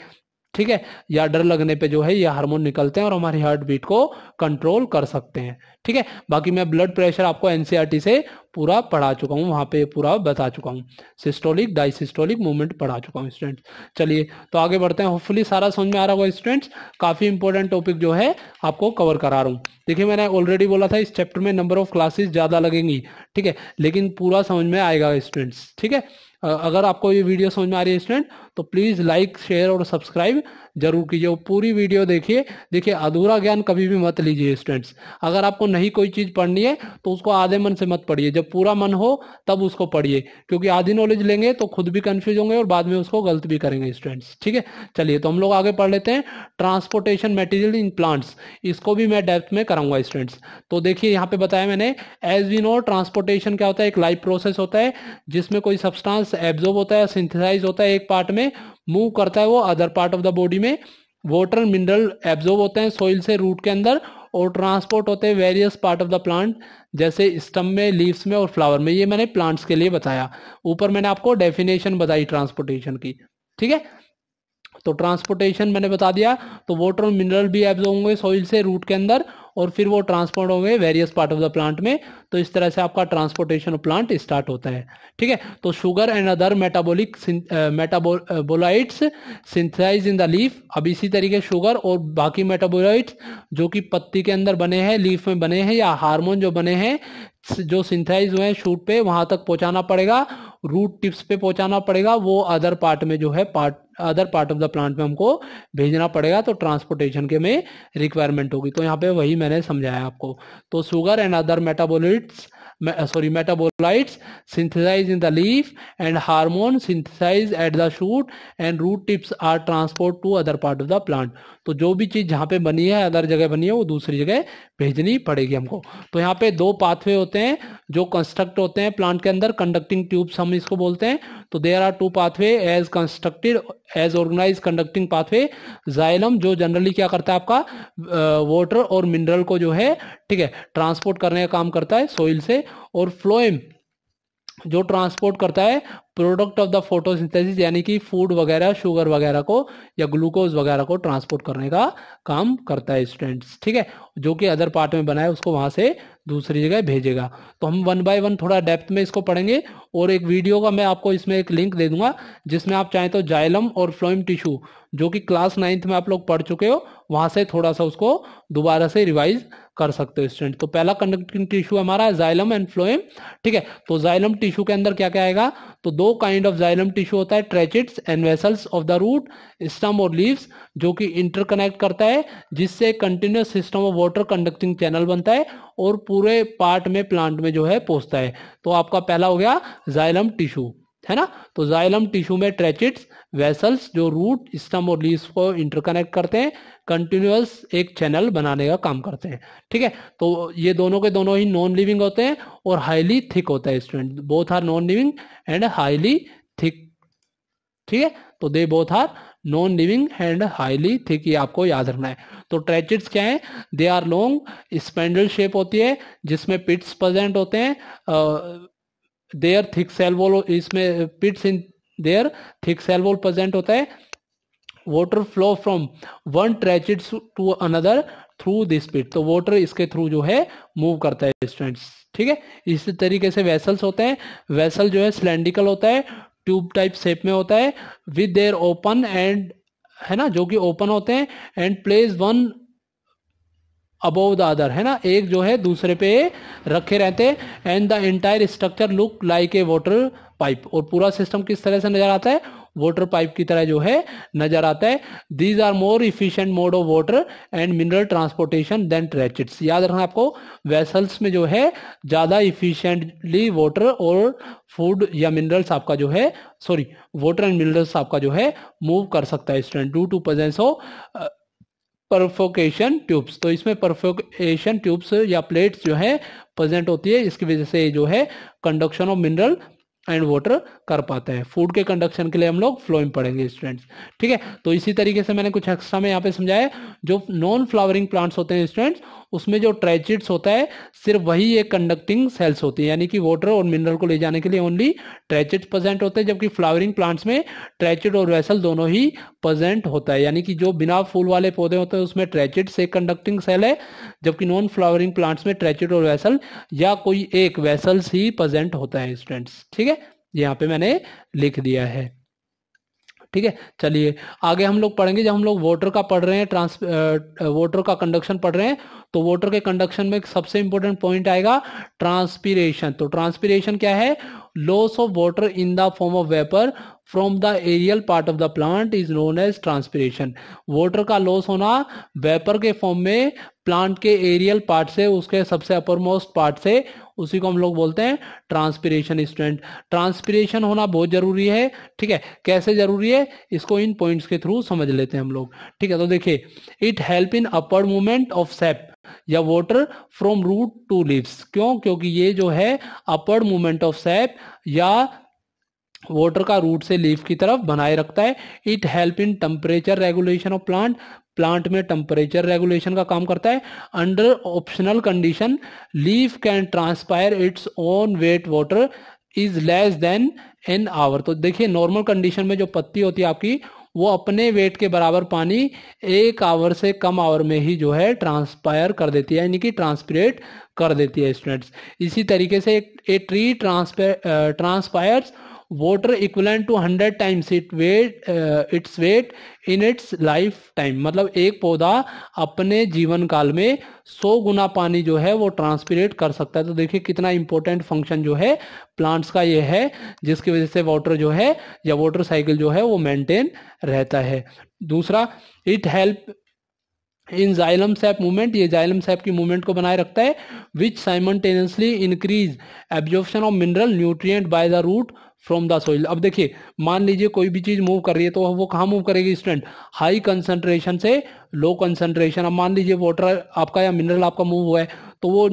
ठीक है, या डर लगने पे जो है ये हार्मोन निकलते हैं और हमारी हार्ट बीट को कंट्रोल कर सकते हैं। ठीक है, बाकी मैं ब्लड प्रेशर आपको एनसीईआरटी से पूरा पढ़ा चुका हूँ, वहां पे पूरा बता चुका हूँ, सिस्टोलिक डायसिस्टोलिक मूवमेंट पढ़ा चुका हूँ स्टूडेंट्स। चलिए तो आगे बढ़ते हैं, होपफुली सारा समझ में आ रहा होगा स्टूडेंट्स। काफी इंपॉर्टेंट टॉपिक जो है आपको कवर करा रहा हूँ। देखिए मैंने ऑलरेडी बोला था इस चैप्टर में नंबर ऑफ क्लासेस ज्यादा लगेंगी, ठीक है, लेकिन पूरा समझ में आएगा स्टूडेंट्स। ठीक है, अगर आपको ये वीडियो समझ में आ रही है स्टूडेंट तो प्लीज लाइक शेयर और सब्सक्राइब जरूर कीजिए, पूरी वीडियो देखिए। देखिए अधूरा ज्ञान कभी भी मत लीजिए स्टूडेंट्स। अगर आपको नहीं कोई चीज पढ़नी है तो उसको आधे मन से मत पढ़िए, जब पूरा मन हो तब उसको पढ़िए, क्योंकि आधी नॉलेज लेंगे तो खुद भी कंफ्यूज होंगे और बाद में उसको गलत भी करेंगे स्टूडेंट्स। ठीक है, चलिए तो हम लोग आगे पढ़ लेते हैं ट्रांसपोर्टेशन मटेरियल इन प्लांट्स, इसको भी मैं डेप्थ में कराऊंगा स्टूडेंट्स। तो देखिए यहाँ पे बताया मैंने, एज वी नो ट्रांसपोर्टेशन क्या होता है, एक लाइफ प्रोसेस होता है जिसमें कोई सब्सटेंस एब्जॉर्ब होता है, सिंथेसाइज होता है एक पार्ट में, मूव करता है वो other part of the body में। वाटर मिनरल एब्जॉर्ब होते हैं सॉइल से रूट के अंदर और ट्रांसपोर्ट होते हैं various part of the plant, जैसे स्टम में, लीव्स में और फ्लावर में। ये मैंने प्लांट्स के लिए बताया, ऊपर मैंने आपको डेफिनेशन बताई ट्रांसपोर्टेशन की। ठीक है, तो ट्रांसपोर्टेशन मैंने बता दिया, तो वाटर मिनरल भी एब्जॉर्ब होंगे सॉइल से रूट के अंदर और फिर वो ट्रांसपोर्ट होंगे various part of the plant में। तो इस तरह से आपका ट्रांसपोर्टेशन ऑफ प्लांट स्टार्ट होता है। ठीक है, तो sugar and other metabolic metabolites synthesise in the leaf. अब इसी तरीके शुगर और बाकी मेटाबोलाइट्स जो कि पत्ती के अंदर बने हैं, लीफ में बने हैं, या हार्मोन जो बने हैं जो सिंथेसाइज हुए हैं शूट पे, वहां तक पहुंचाना पड़ेगा, रूट टिप्स पे पहुंचाना पड़ेगा, वो अदर पार्ट में जो है other part of the plant में हमको भेजना पड़ेगा। तो ट्रांसपोर्टेशन के में रिक्वायरमेंट होगी। तो यहाँ पे वही मैंने समझाया आपको। तो sugar and other metabolites synthesized in the leaf and hormone synthesized at the shoot and root tips are transport to other part of the plant। तो जो भी चीज जहाँ पे बनी है, अदर जगह बनी है, वो दूसरी जगह भेजनी पड़ेगी हमको। तो यहाँ पे दो पाथवे होते हैं जो कंस्ट्रक्ट होते हैं प्लांट के अंदर, कंडक्टिंग ट्यूब्स हम इसको बोलते हैं। तो there are two pathway as constructed as organise conducting pathway. Xylem जो जनरली क्या करता है आपका वाटर और मिनरल को जो है, ठीक है, ट्रांसपोर्ट करने का काम करता है सोइल से। और फ्लोएम जो ट्रांसपोर्ट करता है प्रोडक्ट ऑफ द फोटोसिंथेसिस, यानी कि फूड वगैरह, शुगर वगैरह को या ग्लूकोज वगैरह को ट्रांसपोर्ट करने का काम करता है स्टूडेंट्स। ठीक है, जो कि अदर पार्ट में बना है उसको वहां से दूसरी जगह भेजेगा। तो हम वन बाय वन थोड़ा डेप्थ में इसको पढ़ेंगे, और एक वीडियो का मैं आपको इसमें एक लिंक दे दूंगा जिसमें आप चाहें तो जाइलम और फ्लोएम टिश्यू जो कि क्लास 9th में आप लोग पढ़ चुके हो, वहां से थोड़ा सा उसको दोबारा से रिवाइज कर सकते हो स्टूडेंट। तो पहला कंडक्टिंग टिश्यू हमारा है जाइलम एंड फ्लोएम। ठीक है, तो जाइलम टिश्यू के अंदर क्या क्या आएगा? तो दो काइंड ऑफ जाइलम टिश्यू होता है, tracheids and vessels of the root, stem और लीव्स, जो कि इंटरकनेक्ट करता है, जिससे continuous system of water conducting channel बनता है और पूरे पार्ट में प्लांट में जो है पहुंचता है। तो आपका पहला हो गया जाइलम टिश्यू, है ना। तो जाइलम टिश्यू में ट्रेचिड्स, वेसल्स जो रूट, स्टम और लीव्स को इंटरकनेक्ट करते हैं, कंटिन्यूअस एक चैनल बनाने का काम करते हैं। ठीक है, तो ये दोनों के दोनों ही नॉन लिविंग होते हैं और हाईली थिक होता है student. Both are non living and highly thick. ठीक है, तो they both are non living and highly thick, ये आपको याद रखना है। तो ट्रेचिड्स क्या है? They are long spindle shape होती है जिसमें पिट्स प्रेजेंट होते हैं। देयर थिक सेल वॉल, इसमें pits in their thick cell wall present होता है। Water flow from one tracheid to another through this pit, तो वाटर इसके थ्रू जो है मूव करता है स्टूडेंट्स। ठीक है, इस तरीके से वेसल्स होते हैं। वेसल जो है सिलेंड्रिकल होता है, ट्यूब टाइप शेप में होता है, विद देयर ओपन एंड, है ना, जो कि ओपन होते हैं, and place one above the other, है ना, एक जो है दूसरे पे रखे रहते हैं। And the entire structure look like a water pipe, और पूरा सिस्टम किस तरह से नजर आता है? वाटर पाइप की तरह जो है नजर आता है। These are more efficient mode of water and mineral transportation than tracheids. याद रखना आपको, वेसल्स में जो है ज्यादा इफिशिएंटली वाटर और फूड या मिनरल्स आपका जो है, सॉरी, वाटर एंड मिनरल्स आपका जो है मूव कर सकता है student, due to presence of perforation tubes. तो इसमें परफोकेशन ट्यूब्स या प्लेट्स जो है प्रेजेंट होती है, इसकी वजह से जो है conduction of mineral and water कर पाता है। फूड के कंडक्शन के लिए हम लोग फ्लोएम पढ़ेंगे स्टूडेंट्स। ठीक है, तो इसी तरीके से मैंने कुछ एक्स्ट्रा में यहाँ पे समझाया। जो नॉन फ्लावरिंग प्लांट्स होते हैं स्टूडेंट्स, उसमें जो ट्रेचिड्स होता है सिर्फ वही एक कंडक्टिंग सेल्स होती है, यानी कि वाटर और मिनरल को ले जाने के लिए ओनली ट्रेचिड्स प्रेजेंट होते हैं। जबकि फ्लावरिंग प्लांट्स में ट्रेचिड और वेसल दोनों ही प्रेजेंट होता है, यानी कि जो बिना फूल वाले पौधे होते हैं उसमें ट्रेचिड्स एक कंडक्टिंग सेल है, जबकि नॉन फ्लावरिंग प्लांट्स में ट्रेचिड और वेसल या कोई एक वेसल्स ही प्रेजेंट होता है स्टूडेंट्स। ठीक है, यहाँ पे मैंने लिख दिया है। ठीक है, चलिए आगे हम लोग पढ़ेंगे। जब हम लोग वाटर का पढ़ रहे हैं, वाटर का कंडक्शन पढ़ रहे हैं, तो वाटर के कंडक्शन में सबसे इंपॉर्टेंट पॉइंट आएगा ट्रांसपीरेशन। तो ट्रांसपीरेशन क्या है? Loss of water in the form of vapour from the aerial part of the plant is known as transpiration. Water का लॉस होना वेपर के फॉर्म में प्लांट के एरियल पार्ट से, उसके सबसे अपर मोस्ट पार्ट से, उसी को हम लोग बोलते हैं ट्रांसपीरेशन स्टूडेंट। ट्रांसपीरेशन होना बहुत जरूरी है। ठीक है, कैसे जरूरी है इसको इन पॉइंट्स के थ्रू समझ लेते हैं हम लोग। ठीक है, तो देखिए, it help in upward movement of sap या water from root to leaves. क्यों? क्योंकि ये जो है अपवर्ड मूवमेंट ऑफ सेप या वाटर का रूट से लीफ की तरफ बनाए रखता है। It help in temperature regulation of plant, plant में टेम्परेचर रेगुलेशन का काम करता है। Under optional condition leaf can transpire its own wait water is less than an hour. तो देखिए, नॉर्मल कंडीशन में जो पत्ती होती है आपकी, वो अपने वेट के बराबर पानी 1 आवर से कम आवर में ही जो है ट्रांसपायर कर देती है, यानी कि ट्रांसपिरेट कर देती है स्टूडेंट्स। इसी तरीके से a tree transpires water equivalent to 100 times its weight in its lifetime. मतलब एक पौधा अपने जीवन काल में 100 गुना पानी जो है वो ट्रांसपिरेट कर सकता है। तो देखिए कितना इंपॉर्टेंट फंक्शन जो है प्लांट्स का ये है, जिसकी वजह से वाटर जो है या वाटर साइकिल जो है वो मेंटेन रहता है। दूसरा, it help in xylem sap movement, ये जाइलम सैप की मूवमेंट को बनाए रखता है, which simultaneously increase absorption of mineral nutrient by the root from the soil. अब देखिए मान लीजिए कोई भी चीज मूव कर रही है तो वो कहाँ मूव करेगी स्टूडेंट, हाई कंसंट्रेशन से लो कंसंट्रेशन। अब मान लीजिए वाटर आपका या मिनरल आपका मूव हुआ है तो वो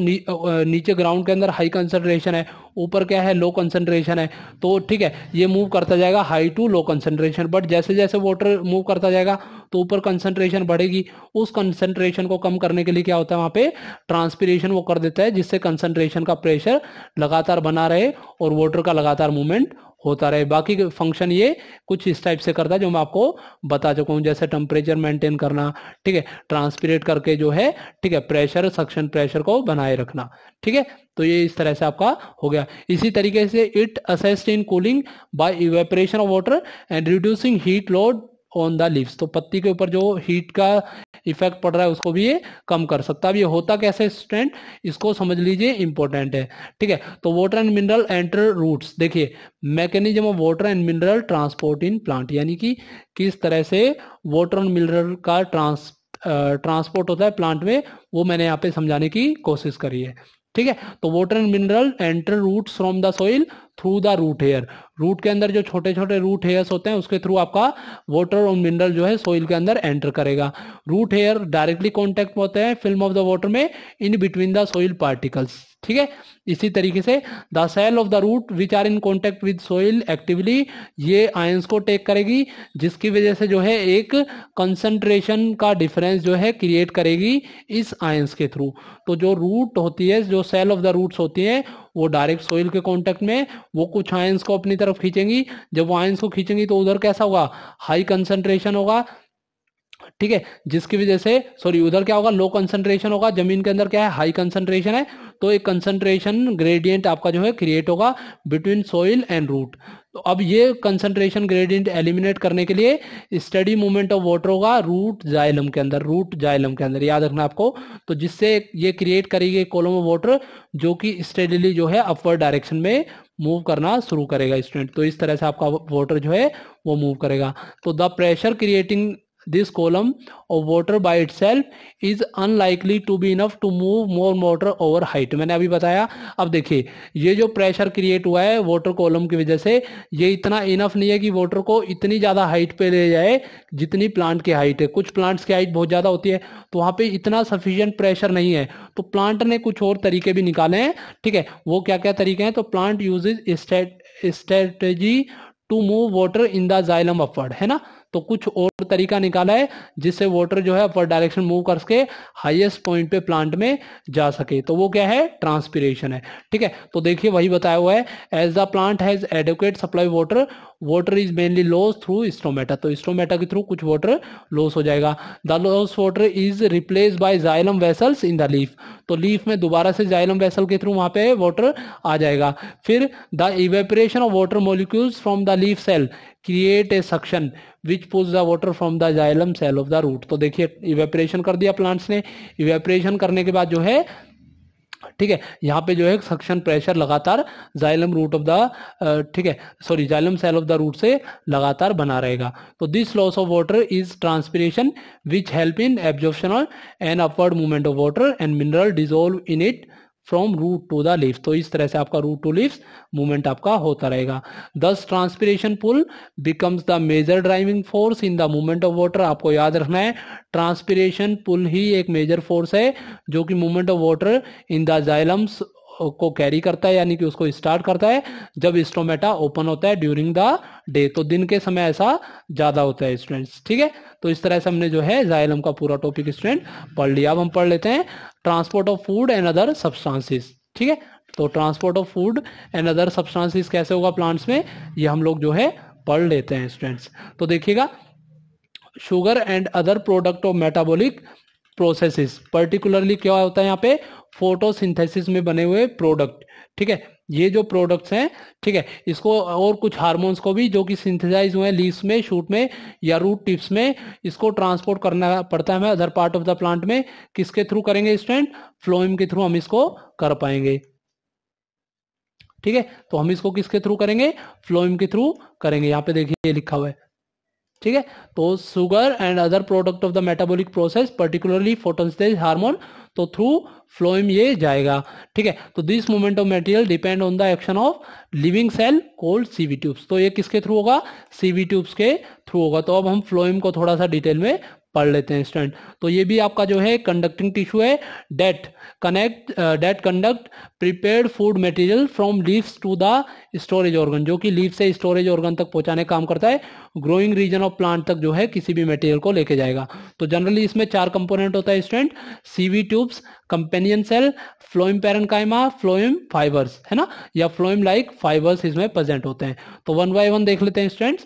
नीचे ग्राउंड के अंदर हाई कंसंट्रेशन है, ऊपर क्या है लो कंसंट्रेशन है, तो ठीक है ये मूव करता जाएगा high to low concentration. But जैसे जैसे वाटर मूव करता जाएगा तो ऊपर कंसंट्रेशन बढ़ेगी, उस कंसंट्रेशन को कम करने के लिए क्या होता है वहां पे ट्रांसपिरेशन वो कर देता है, जिससे कंसंट्रेशन का प्रेशर लगातार बना रहे और वाटर का लगातार मूवमेंट होता रहे। बाकी फंक्शन ये कुछ इस टाइप से करता है जो मैं आपको बता चुका हूँ, जैसे टेम्परेचर मेंटेन करना, ठीक है, ट्रांसपिरेट करके जो है, ठीक है, प्रेशर सक्शन प्रेशर को बनाए रखना, ठीक है। तो ये इस तरह से आपका हो गया। इसी तरीके से it assist in cooling bye evaporation of water and reducing heat load on the leaves. तो पत्ती के ऊपर जो हीट का इफेक्ट पड़ रहा है उसको भी ये कम कर सकता है। अब ये होता कैसे स्टूडेंट, इसको समझ लीजिए, इंपॉर्टेंट है, ठीक है। तो water and mineral enter roots, देखिए mechanism of water and mineral transport in plant, यानी कि किस तरह से वाटर एंड मिनरल का ट्रांसपोर्ट होता है प्लांट में, वो मैंने यहाँ पे समझाने की कोशिश करी है, ठीक है। तो water and mineral enter roots from the soil through the root hair. Root के अंदर जो छोटे छोटे रूट हेयर्स होते हैं उसके थ्रू आपका वाटर और मिनरल जो है सोइल के अंदर एंटर करेगा। रूट हेयर डायरेक्टली कांटेक्ट में होते हैं फिल्म ऑफ द वाटर में in between the soil particles, ठीक है। इसी तरीके से the cell of the root which are in contact with soil actively, ये आयंस को टेक करेगी, जिसकी वजह से जो है एक कंसंट्रेशन का डिफरेंस जो है क्रिएट करेगी इस आयंस के थ्रू। तो जो रूट होती है, जो सेल ऑफ द रूट्स होती हैं, वो डायरेक्ट सोइल के कांटेक्ट में वो कुछ आयंस को अपनी तरफ खींचेंगी। जब वो आयंस को खींचेंगी तो उधर कैसा होगा, हाई कंसंट्रेशन होगा, ठीक है, जिसकी वजह से सॉरी उधर क्या होगा, लो कंसंट्रेशन होगा, जमीन के अंदर क्या है हाई कंसंट्रेशन है, तो एक कंसंट्रेशन ग्रेडियंट आपका जो है क्रिएट होगा बिटवीन सोइल एंड रूट। तो अब ये कंसंट्रेशन ग्रेडियंट एलिमिनेट करने के लिए स्टडी मूवमेंट ऑफ वाटर होगा रूट जाइलम के अंदर, रूट जाइलम के अंदर, याद रखना आपको। तो जिससे ये क्रिएट करेगी कॉलम ऑफ वाटर जो कि स्टेडीली जो है अपवर्ड डायरेक्शन में मूव करना शुरू करेगा स्टूडेंट। तो इस तरह से आपका वाटर जो है वो मूव करेगा। तो the pressure creating this column of water by itself is unlikely to be enough to move more water over height, मैंने अभी बताया। अब देखिए ये जो प्रेशर क्रिएट हुआ है वाटर कॉलम की वजह से, ये इतना इनफ नहीं है कि वाटर को इतनी ज़्यादा हाइट पे ले जाए जितनी प्लांट की हाइट है। कुछ प्लांट्स की हाइट बहुत ज़्यादा होती है तो वहाँ पे इतना सफिशिएंट प्रेशर नहीं है, तो प्लांट ने कुछ और तरीके भी निकाले हैं, ठीक है। वो क्या क्या तरीके हैं, तो plant uses strategy to move water in the xylem upward, है ना। तो कुछ और तरीका निकाला है जिससे वाटर जो है अपवर्ड डायरेक्शन मूव करके हाईएस्ट पॉइंट पे प्लांट में जा सके, तो वो क्या है, ट्रांसपिरेशन है, ठीक है। तो देखिए वही बताया हुआ है, as the plant has adequate supply water, water is mainly loss through stomata, तो स्टोमेटा के थ्रू कुछ वाटर लॉस हो जाएगा। The loss water is replace by xylem vessels in the leaf, तो लीफ में दोबारा से जाइलम वेसल के थ्रू वहां पे वाटर आ जाएगा। फिर the evaporation of water molecules from the leaf cell create a suction which push the water from the xylem cell of the root. तो देखिए इवेपोरेशन कर दिया प्लांट्स ने, इवेपोरेशन करने के बाद जो है, ठीक है, यहाँ पे जो है सक्शन प्रेशर लगातार जाइलम रूट ऑफ द, ठीक है, sorry xylem cell of the root से लगातार बना रहेगा। तो this loss of water is transpiration which help in absorption and upward movement of water and mineral dissolve in it from root to the leaf. तो इस तरह से आपका रूट टू लीफ मूवमेंट आपका होता रहेगा। Thus transpiration pull becomes the major driving force in the movement of water. आपको याद रखना है ट्रांसपिरेशन पुल ही एक मेजर फोर्स है जो कि movement of water in the xylems को कैरी करता है, यानी कि उसको स्टार्ट करता है जब स्टोमेटा ओपन होता है ड्यूरिंग द डे। तो दिन के समय ऐसा ज्यादा होता है स्टूडेंट्स, ठीक है। तो इस तरह से हमने जो है जाइलम का पूरा टॉपिक स्टूडेंट पढ़ लिया। अब हम पढ़ लेते हैं transport of food and other substances, ठीक है। तो transport of food and other substances कैसे होगा प्लांट्स में, ये हम लोग जो है पढ़ लेते हैं स्टूडेंट्स। तो देखिएगा sugar and other product of metabolic processes, particularly क्या होता है यहाँ पे, फोटोसिंथेसिस में बने हुए प्रोडक्ट, ठीक है, ये जो प्रोडक्ट्स हैं, ठीक है, इसको और कुछ हार्मोन्स को भी जो कि सिंथेसाइज हुए हैं लीव्स में, शूट में या रूट टिप्स में, इसको ट्रांसपोर्ट करना पड़ता है हमें other part of the plant में। किसके थ्रू करेंगे स्टूडेंट, फ्लोएम के थ्रू हम इसको कर पाएंगे, ठीक है। तो हम इसको किसके थ्रू करेंगे, फ्लोएम के थ्रू करेंगे, यहाँ पे देखिए लिखा हुआ है, ठीक है। तो sugar and other product of the metabolic process particularly photosynthesis hormone, तो थ्रू फ्लोएम ये जाएगा, ठीक है। तो this movement of material depend on the action of living cell called sieve tubes, तो ये किसके थ्रू होगा, सीवी ट्यूब्स के थ्रू होगा। तो अब हम फ्लोएम को थोड़ा सा डिटेल में पढ़ लेते हैं स्टूडेंट। तो ये भी आपका जो है कंडक्टिंग टिश्यू है, that conduct prepared food material from leaves to the storage organ, जो कि लीफ से स्टोरेज ऑर्गन तक पहुंचाने का काम करता है, ग्रोइंग रीजन ऑफ प्लांट तक जो है किसी भी मटेरियल को लेके जाएगा। तो जनरली इसमें 4 कंपोनेंट होता है student, sieve tubes, companion cell, phloem parenchyma, phloem fibres, है ना, या फ्लोएम लाइक फाइबर्स इसमें प्रेजेंट होते हैं। तो 1 बाय 1 देख लेते हैं स्टूडेंट्स।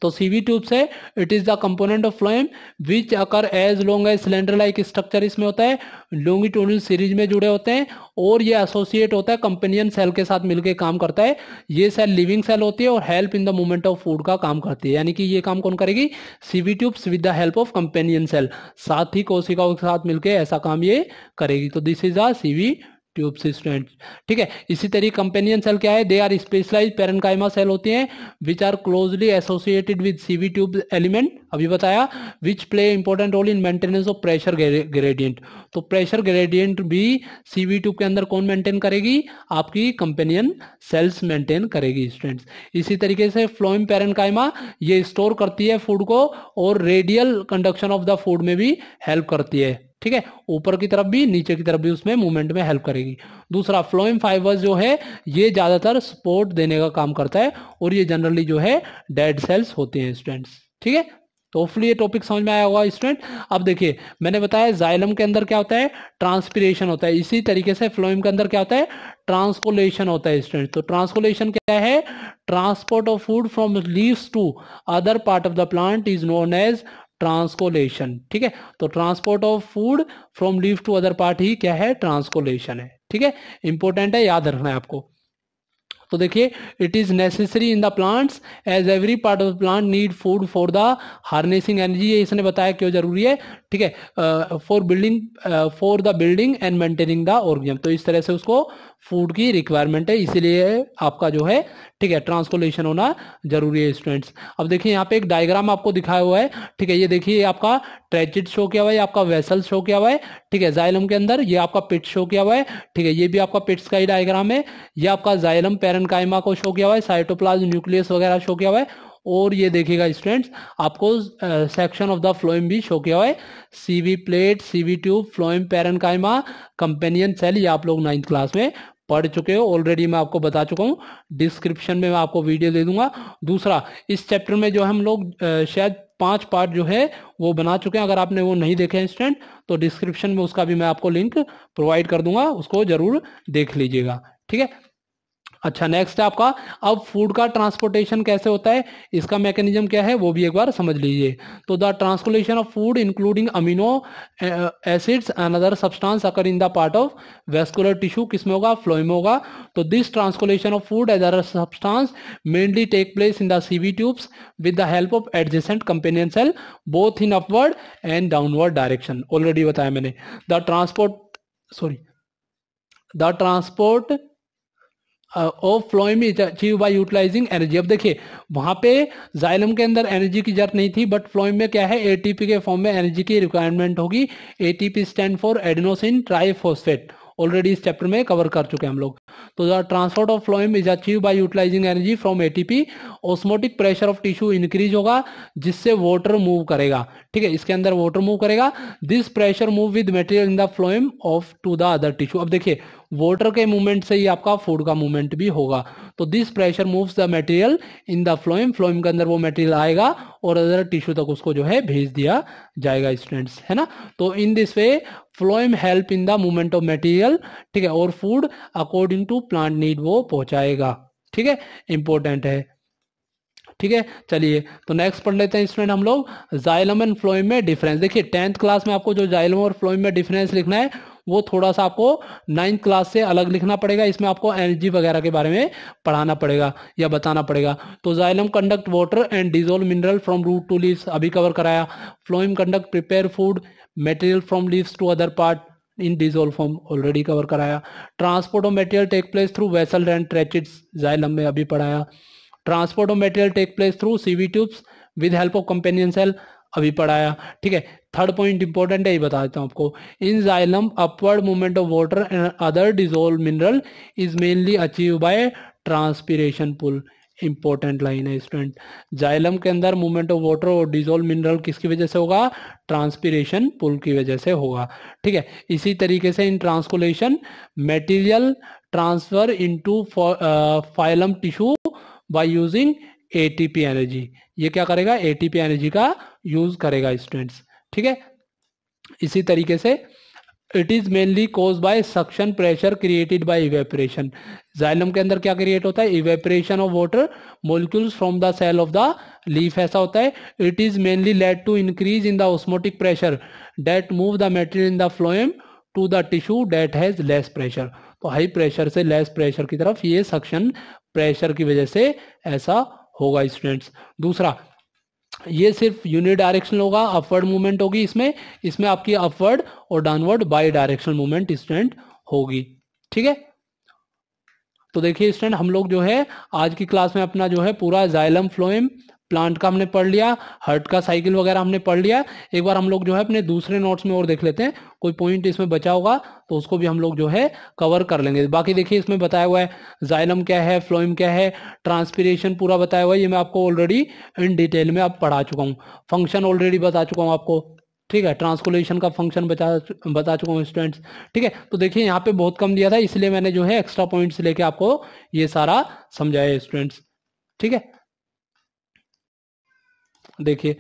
तो सीवी ट्यूब से it is the component of phloem which occur as long as cylinder like structure इसमें होता है, लॉन्गिट्यूडनल सीरीज में जुड़े होते हैं, और ये एसोसिएट होता है कंपेनियन सेल के साथ मिलकर काम करता है। ये सेल लिविंग सेल होती है और help in the movement of food का काम करती है, यानी कि ये काम कौन करेगी, sieve tubes with the help of companion cell, साथ ही कोशिकाओं के साथ मिलकर ऐसा काम ये करेगी। तो this is a sieve tubes students, ठीक है। इसी तरीके कंपेनियन सेल क्या है, they are specialised parenchyma cell होती हैं which are closely associated with sieve tube element, अभी बताया, which play important role in maintenance of pressure gradient. तो प्रेशर ग्रेडियंट भी सीवी ट्यूब के अंदर कौन मेंटेन करेगी, आपकी कंपेनियन सेल्स मेंटेन करेगी स्टूडेंट्स। इसी तरीके से फ्लोएम पैरेन्काइमा ये स्टोर करती है फूड को और radial conduction of the food में भी हेल्प करती है, ठीक है, ऊपर की तरफ भी नीचे की तरफ भी उसमें मूवमेंट में हेल्प करेगी। दूसरा फ्लोएम फाइबर्स जो है ये ज्यादातर सपोर्ट देने का काम करता है और ये जनरली जो है डेड सेल्स होते हैं स्टूडेंट्स, ठीक है। तो होपफुली ये टॉपिक समझ में आया होगा स्टूडेंट। अब देखिए मैंने बताया जाइलम के अंदर क्या होता है, ट्रांसपिरेशन होता है, इसी तरीके से फ्लोएम के अंदर क्या होता है, ट्रांसकोलेशन होता है स्टूडेंट। तो ट्रांसकोलेशन क्या है, transport of food from leaves to other part of the plant is known as translocation, ठीक है। तो transport of food from leaf to other part ही क्या है, ट्रांसकोलेशन है, ठीक है, इंपॉर्टेंट है, याद रखना है आपको। तो देखिए it is necessary in the plants as every part of the plant need food for the harnessing energy, ये इसने बताया क्यों जरूरी है, ठीक है, for the building and maintaining the organism. तो इस तरह से उसको फूड की रिक्वायरमेंट है, इसीलिए आपका जो है, ठीक है, ट्रांसकोलेशन होना जरूरी है स्टूडेंट्स। अब देखिए यहाँ पे एक डायग्राम आपको दिखाया हुआ है, ठीक है, ये देखिए आपका ट्रेचिड शो किया हुआ है, आपका वेसल शो किया हुआ है, ठीक है, जाइलम के अंदर ये आपका पिट शो किया हुआ है, ठीक है, ये भी आपका पिट्स का ही डायग्राम है, ये आपका जाइलम पैरेन्काइमा को शो किया हुआ है, साइटोप्लाज्म न्यूक्लियस वगैरह शो किया हुआ है, और ये देखिएगा स्टूडेंट्स आपको सेक्शन ऑफ द फ्लोएम भी शो किया हुआ है, sieve plate, sieve tube, phloem parenchyma, companion cell, ये आप लोग 9th क्लास में पढ़ चुके हो ऑलरेडी, मैं आपको बता चुका हूँ, डिस्क्रिप्शन में मैं आपको वीडियो दे दूंगा। दूसरा इस चैप्टर में जो हम लोग शायद 5 पार्ट जो है वो बना चुके हैं, अगर आपने वो नहीं देखे हैं स्टूडेंट तो डिस्क्रिप्शन में उसका भी मैं आपको लिंक प्रोवाइड कर दूंगा, उसको जरूर देख लीजिएगा, ठीक है। अच्छा नेक्स्ट है आपका, अब फूड का ट्रांसपोर्टेशन कैसे होता है, इसका मैकेनिज्म क्या है वो भी एक बार समझ लीजिए। तो the translocation of food including amino acids and other substance occur in the part of vascular tissue, किसमें होगा, फ्लोएम होगा। तो this translocation of food as other substance mainly take place in the sieve tubes with the help of adjacent companion cell both in upward and downward direction, already बताया मैंने। The transport of phloem is achieve by utilising energy. अब देखिए वहां पे जाइलम के अंदर एनर्जी की जरूरत नहीं थी, बट फ्लोएम में क्या है, एटीपी के फॉर्म में एनर्जी की रिक्वायरमेंट होगी। ATP stand for adenosine triphosphate, already इस चैप्टर में कवर कर चुके हैं हम लोग। तो the transport of phloem is achieve by utilising energy from ATP. Osmotic pressure of tissue increase होगा जिससे वाटर मूव करेगा, ठीक है, इसके अंदर वाटर मूव करेगा। This pressure move with material in the phloem off to the other tissue. अब देखिए वाटर के मूवमेंट से ही आपका फूड का मूवमेंट भी होगा। तो this pressure moves the material in the phloem, phloem के अंदर वो मटेरियल आएगा और अदर टिश्यू तक उसको जो है भेज दिया जाएगा स्टूडेंट्स, है ना। तो in this way phloem help in the movement of material, ठीक है, और food according to plant need वो पहुंचाएगा, ठीक है, इंपॉर्टेंट है। ठीक है। चलिए तो नेक्स्ट पढ़ लेते हैं स्टूडेंट हम लोग जाइलम एंड फ्लोएम में डिफरेंस। देखिए 10th क्लास में आपको जो जाइलम और फ्लोएम में डिफरेंस लिखना है वो थोड़ा सा आपको 9th क्लास से अलग लिखना पड़ेगा। इसमें आपको एनर्जी वगैरह के बारे में पढ़ाना पड़ेगा या बताना पड़ेगा। तो xylem conduct water and dissolve mineral from root to leaves, अभी कवर कराया। Phloem conduct prepare food material from leaves to other part in dissolve form, already cover कराया। Transport of material take place through vessel and tracheids, xylem में अभी पढ़ाया। Transport of material take place through sieve tubes with help of companion cell, अभी पढ़ाया। ठीक है। थर्ड पॉइंट इंपॉर्टेंट है, ये बता देता हूं आपको। In xylem upward movement of water and other dissolve mineral is mainly achieve by transpiration pull, important line है स्टूडेंट। जाइलम के अंदर मूवमेंट ऑफ वाटर और डिजोल्व मिनरल किसकी वजह से होगा? ट्रांसपिरेशन पुल की वजह से होगा। ठीक है। इसी तरीके से इन translocation material transfer into phloem tissue by using ATP energy, ये क्या करेगा? एटीपी एनर्जी का यूज करेगा स्टूडेंट्स। ठीक है। इसी तरीके से it is mainly cause by suction pressure created by evaporation. Xylem के अंदर क्या क्रिएट होता है? Evaporation of water molecules from the cell of the leaf, ऐसा होता है। It is mainly lead to increase in the osmotic pressure that move the material in the phloem to the tissue that has less pressure. तो हाई प्रेशर से लेस प्रेशर की तरफ, ये सक्शन प्रेशर की वजह से ऐसा होगा स्टूडेंट्स। दूसरा, ये सिर्फ यूनि डायरेक्शनल होगा, अपवर्ड मूवमेंट होगी इसमें आपकी अपवर्ड और downward by directional movement student होगी। ठीक है। तो देखिए स्टूडेंट हम लोग जो है आज की क्लास में अपना जो है पूरा जाइलम फ्लोएम प्लांट का हमने पढ़ लिया, हर्ट का साइकिल वगैरह हमने पढ़ लिया। एक बार हम लोग जो है अपने दूसरे नोट्स में और देख लेते हैं, कोई पॉइंट इसमें बचा होगा तो उसको भी हम लोग जो है कवर कर लेंगे। बाकी देखिए इसमें बताया हुआ है जाइलम क्या है, फ्लोएम क्या है, ट्रांसपिरेशन पूरा बताया हुआ है, ये मैं आपको ऑलरेडी इन डिटेल में अब पढ़ा चुका हूँ। फंक्शन ऑलरेडी बता चुका हूँ आपको। ठीक है। ट्रांसकोलेशन का फंक्शन बता चुका हूँ स्टूडेंट्स। ठीक है। तो देखिए यहाँ पे बहुत कम दिया था, इसलिए मैंने जो है एक्स्ट्रा पॉइंट्स लेके आपको ये सारा समझाया स्टूडेंट्स। ठीक है। देखिए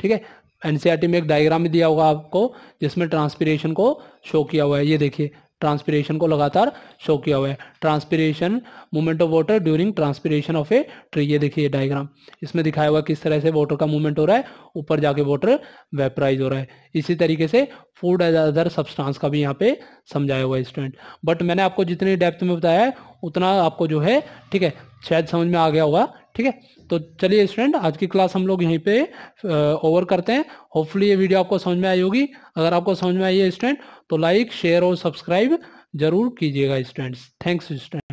ठीक है, एनसीईआरटी में एक डायग्राम भी दिया होगा आपको जिसमें ट्रांसपिरेशन को शो किया हुआ है। ये देखिए ट्रांसपिरेशन को लगातार शो किया हुआ है। Transpiration movement of water during transpiration of a tree, ये देखिए डायग्राम, इसमें दिखाया हुआ किस तरह से वाटर का मूवमेंट हो रहा है, ऊपर जाके वाटर वेपराइज हो रहा है। इसी तरीके से फूड एज अदर सब्सटेंस का भी यहाँ पे समझाया हुआ है स्टूडेंट। बट मैंने आपको जितनी डेप्थ में बताया है उतना आपको जो है ठीक है शायद समझ में आ गया होगा। ठीक है। तो चलिए स्टूडेंट आज की क्लास हम लोग यहीं पे ओवर करते हैं। होपफुली ये वीडियो आपको समझ में आई होगी। अगर आपको समझ में आई है स्टूडेंट तो लाइक शेयर और सब्सक्राइब जरूर कीजिएगा स्टूडेंट्स। Thanks student.